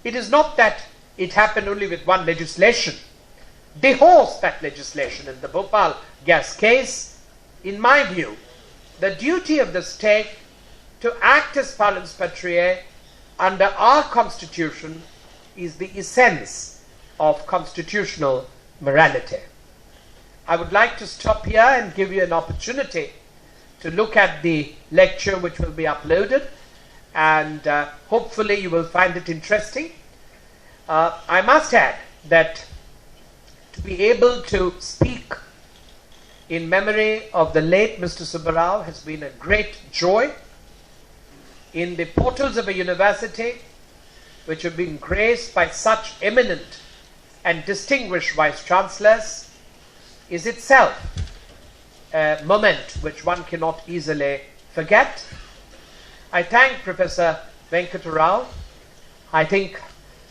It is not that it happened only with one legislation. Dehors that legislation in the Gopal gas case. In my view, the duty of the state to act as parens patriae under our constitution is the essence of constitutional morality. I would like to stop here and give you an opportunity to look at the lecture which will be uploaded, and hopefully you will find it interesting. I must add that to be able to speak in memory of the late Mr. Subbarao has been a great joy. In the portals of a university which have been graced by such eminent and distinguished vice-chancellors is itself a moment which one cannot easily forget. I thank Professor Venkatarao. I think,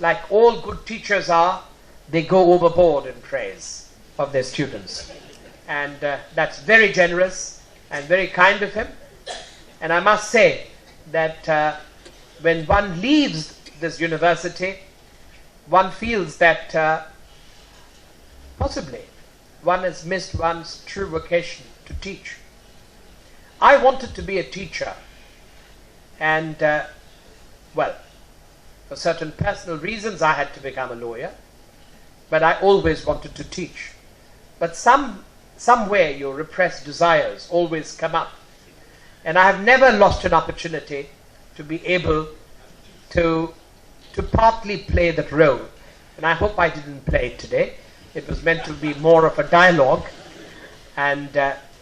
like all good teachers are, they go overboard in praise of their students. And that's very generous and very kind of him. And I must say that when one leaves this university, one feels that possibly one has missed one's true vocation to teach. I wanted to be a teacher, and well, for certain personal reasons I had to become a lawyer, but I always wanted to teach. But somewhere your repressed desires always come up, and I have never lost an opportunity to be able to partly play that role, and I hope I didn't play it today. It was meant to be more of a dialogue, and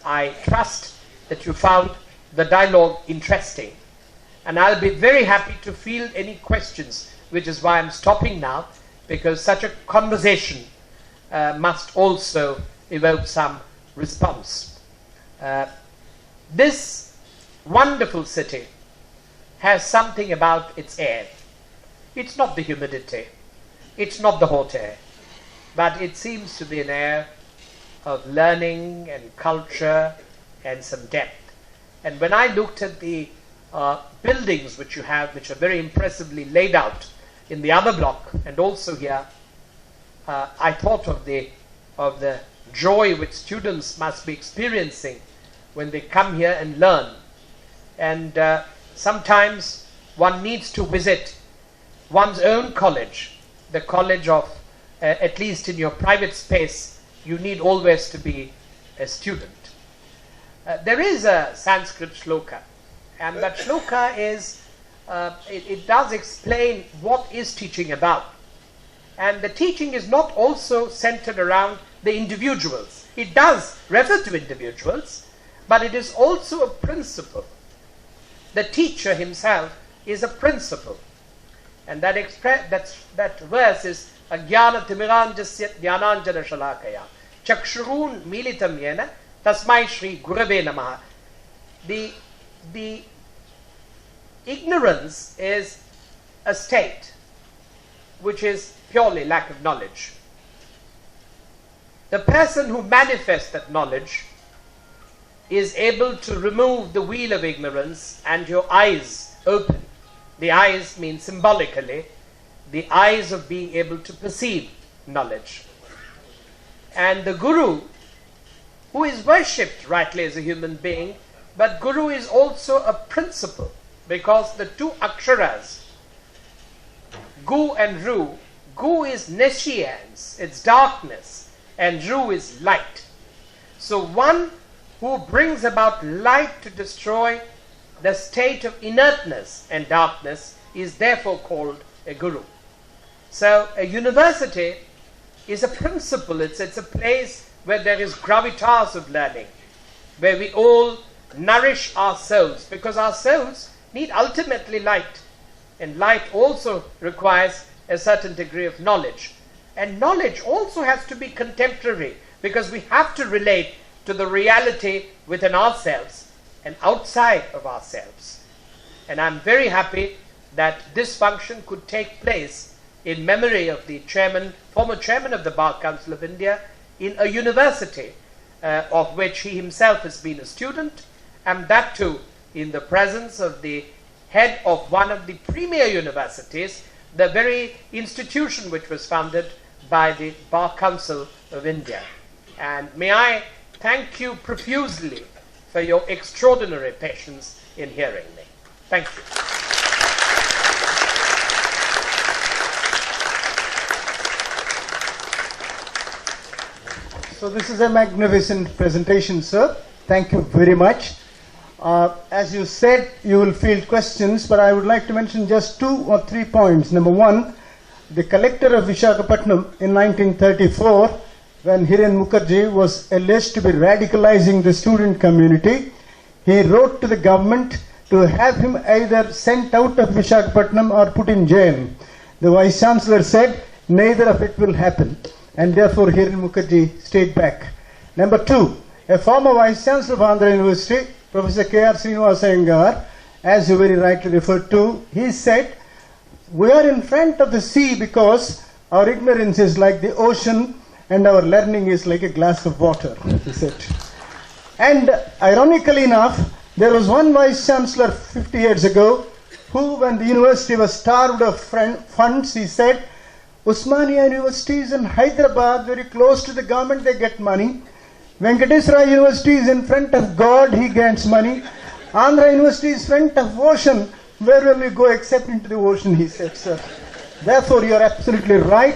I trust that you found the dialogue interesting, and I'll be very happy to field any questions, which is why I'm stopping now, because such a conversation must also evoke some response. This wonderful city has something about its air. It's not the humidity, it's not the hot air, but it seems to be an air of learning and culture and some depth. And when I looked at the buildings which you have, which are very impressively laid out in the other block and also here, I thought of the joy which students must be experiencing when they come here and learn. And sometimes one needs to visit one's own college, the college of, at least in your private space, you need always to be a student. There is a Sanskrit shloka, and that shloka is, it does explain what is teaching about. And the teaching is not also centered around the individuals. It does refer to individuals, but it is also a principle. The teacher himself is a principle. And that verse is Agyana Timiranjasya Dhyananjana Shalakaya Chakshurun Militam Yena Tasmai Shri Gurave Namaha. The ignorance is a state which is purely lack of knowledge. The person who manifests that knowledge is able to remove the wheel of ignorance and your eyes open. The eyes mean symbolically the eyes of being able to perceive knowledge. And the Guru, who is worshipped rightly as a human being, but Guru is also a principle, because the two aksharas, Gu and Ru, Gu is nescience, it's darkness, and Ru is light. So one who brings about light to destroy the state of inertness and darkness is therefore called a guru. So a university is a principle, it's a place where there is gravitas of learning, where we all nourish our souls, because our souls need ultimately light, and light also requires a certain degree of knowledge. And knowledge also has to be contemporary, because we have to relate to the reality within ourselves and outside of ourselves. And I'm very happy that this function could take place in memory of the former chairman of the Bar Council of India, in a university of which he himself has been a student, and that too in the presence of the head of one of the premier universities, the very institution which was founded by the Bar Council of India. And may I thank you profusely for your extraordinary patience in hearing me. Thank you. So this is a magnificent presentation, sir. Thank you very much. As you said, you will field questions, but I would like to mention just 2 or 3 points. Number one, the collector of Visakhapatnam in 1934, when Hiren Mukherjee was alleged to be radicalizing the student community, he wrote to the government to have him either sent out of Visakhapatnam or put in jail. The Vice Chancellor said, neither of it will happen, and therefore Hiren Mukherjee stayed back. Number two, a former Vice Chancellor of Andhra University, Professor K.R. Srinivasa Iyengar, as you very rightly referred to, he said, we are in front of the sea because our ignorance is like the ocean and our learning is like a glass of water, he said. And ironically enough, there was one Vice Chancellor 50 years ago who, when the university was starved of funds, he said, Osmania University is in Hyderabad, very close to the government, they get money. Venkateswara University is in front of God, he gets money. Andhra University is in front of ocean, where will we go except into the ocean, he said, sir. Therefore, you are absolutely right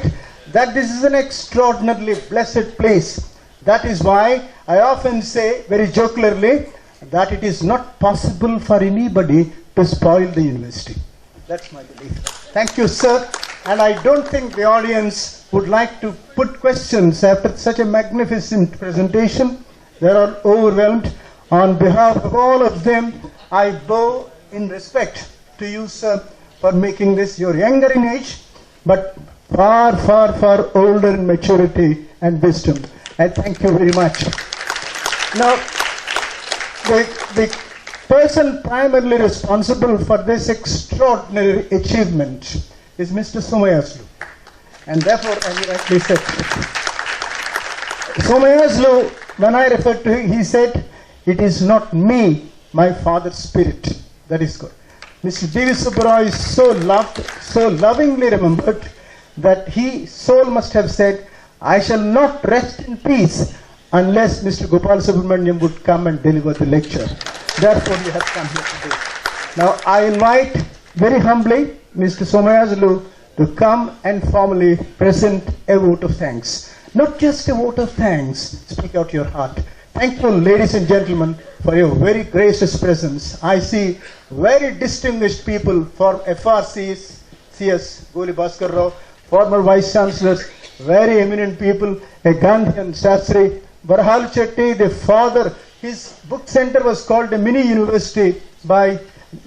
that this is an extraordinarily blessed place. That is why I often say, very jocularly, that it is not possible for anybody to spoil the university. That's my belief. Thank you, sir. And I don't think the audience would like to put questions after such a magnificent presentation. They are overwhelmed. On behalf of all of them, I bow in respect to you, sir, for making this. You're younger in age, but far, far, far older in maturity and wisdom. I thank you very much. Now, the person primarily responsible for this extraordinary achievement is Mr. Somayaslu. And therefore, as you rightly said, Somayaslu, when I referred to him, he said, it is not me, my father's spirit. That is good. Mr. D.V. Subbarao is so loved, so lovingly remembered, that he, soul must have said, I shall not rest in peace unless Mr. Gopal Subramanium would come and deliver the lecture. Therefore, you have come here today. Now, I invite very humbly Mr. Somayaslu to come and formally present a vote of thanks. Not just a vote of thanks, speak out your heart. Thank you, ladies and gentlemen, for your very gracious presence. I see very distinguished people from FRCs, CS, Goli Bhaskar Rao, former Vice Chancellors, very eminent people, a Gandhian Shastri, Barhal Chetty, the father, his book center was called a mini university by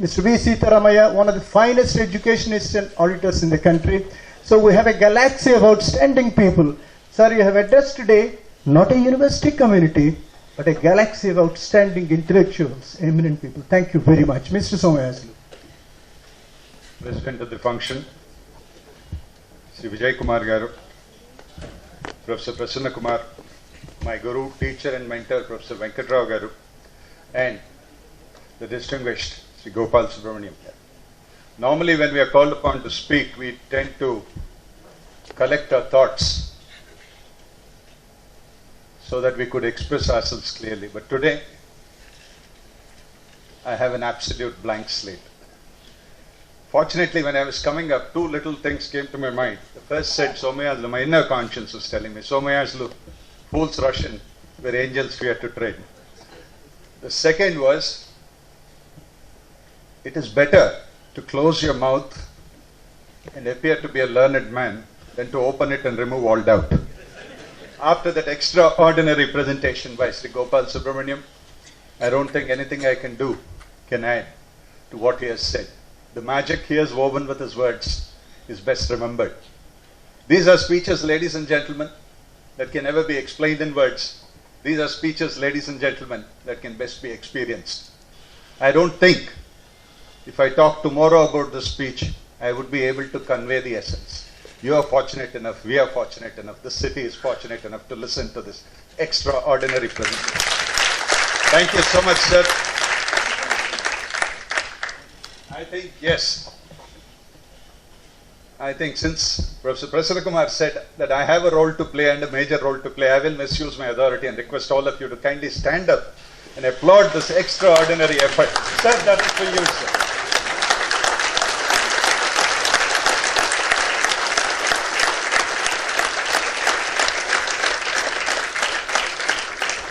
Mr. V. Sitaramaya, one of the finest educationists and auditors in the country. So we have a galaxy of outstanding people. Sir, you have addressed today not a university community, but a galaxy of outstanding intellectuals, eminent people. Thank you very much. Mr. Somayaslu. President of the function, Sri Vijay Kumar Garu, Professor Prasanna Kumar, my guru, teacher and mentor, Professor Venkatrao Garu, and the distinguished Sri Gopal Subramanium. Normally when we are called upon to speak, we tend to collect our thoughts so that we could express ourselves clearly. But today, I have an absolute blank slate. Fortunately, when I was coming up, 2 little things came to my mind. The first said, Somayaslu, my inner conscience was telling me, Somayaslu, fools rush in where angels fear to tread. The second was, it is better to close your mouth and appear to be a learned man than to open it and remove all doubt. After that extraordinary presentation by Sri Gopal Subramanium, I don't think anything I can do can add to what he has said. The magic he has woven with his words is best remembered. These are speeches, ladies and gentlemen, that can never be explained in words. These are speeches, ladies and gentlemen, that can best be experienced. I don't think if I talk tomorrow about the speech, I would be able to convey the essence. You are fortunate enough, we are fortunate enough, the city is fortunate enough to listen to this extraordinary presentation. Thank you so much, sir. I think, yes, I think since Professor Prasanna Kumar said that I have a role to play and a major role to play, I will misuse my authority and request all of you to kindly stand up and applaud this extraordinary effort. Sir, that is for you, sir.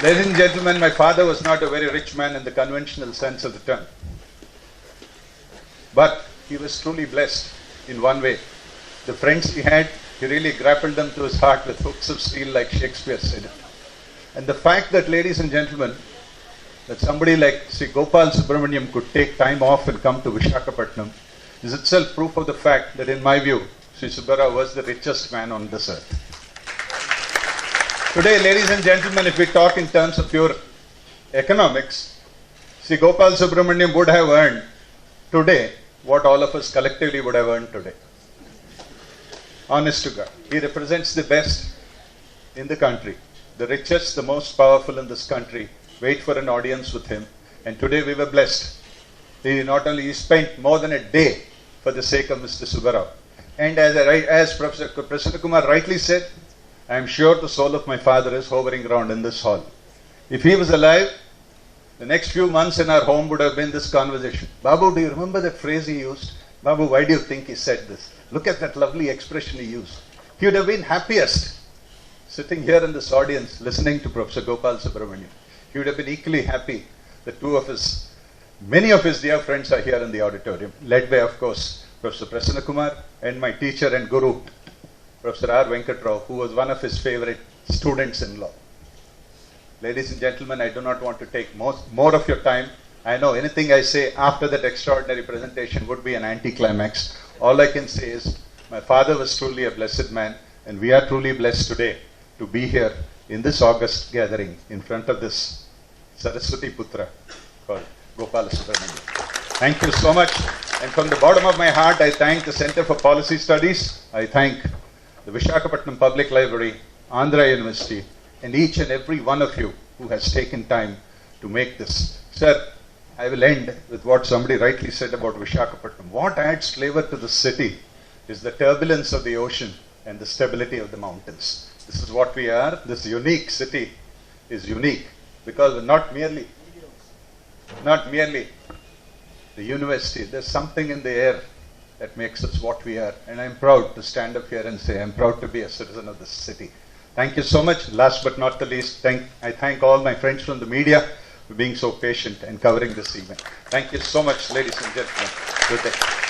Ladies and gentlemen, my father was not a very rich man in the conventional sense of the term. But he was truly blessed in one way. The friends he had, he really grappled them to his heart with hooks of steel, like Shakespeare said. And the fact that, ladies and gentlemen, that somebody like Sri Gopal Subramanium could take time off and come to Visakhapatnam is itself proof of the fact that, in my view, Sri Subbarao was the richest man on this earth. Today, ladies and gentlemen, if we talk in terms of pure economics, Sri Gopal Subramaniam would have earned today what all of us collectively would have earned today. Honest to God. He represents the best in the country, the richest, the most powerful in this country. Wait for an audience with him. And today we were blessed. He not only spent more than a day for the sake of Mr. Subbarao. And as Professor Prasanna Kumar rightly said, I am sure the soul of my father is hovering around in this hall. If he was alive, the next few months in our home would have been this conversation. Babu, do you remember that phrase he used? Babu, why do you think he said this? Look at that lovely expression he used. He would have been happiest sitting here in this audience listening to Professor Gopal Subramaniam. He would have been equally happy that many of his dear friends are here in the auditorium, led by, of course, Professor Prasanna Kumar and my teacher and guru, Professor R. Venkatrao, who was one of his favorite students in law. Ladies and gentlemen, I do not want to take more of your time. I know anything I say after that extraordinary presentation would be an anticlimax. All I can say is, my father was truly a blessed man, and we are truly blessed today to be here in this August gathering in front of this Saraswati Putra called Gopal Subramaniam. Thank you so much. And from the bottom of my heart, I thank the Center for Policy Studies. I thank the Visakhapatnam Public Library, Andhra University, and each and every one of you who has taken time to make this. Sir, I will end with what somebody rightly said about Visakhapatnam. What adds flavor to the city is the turbulence of the ocean and the stability of the mountains. This is what we are. This unique city is unique because not merely the university, there's something in the air that makes us what we are. And I'm proud to stand up here and say I'm proud to be a citizen of this city. Thank you so much. Last but not the least, I thank all my friends from the media for being so patient and covering this event. Thank you so much, ladies and gentlemen. Good day.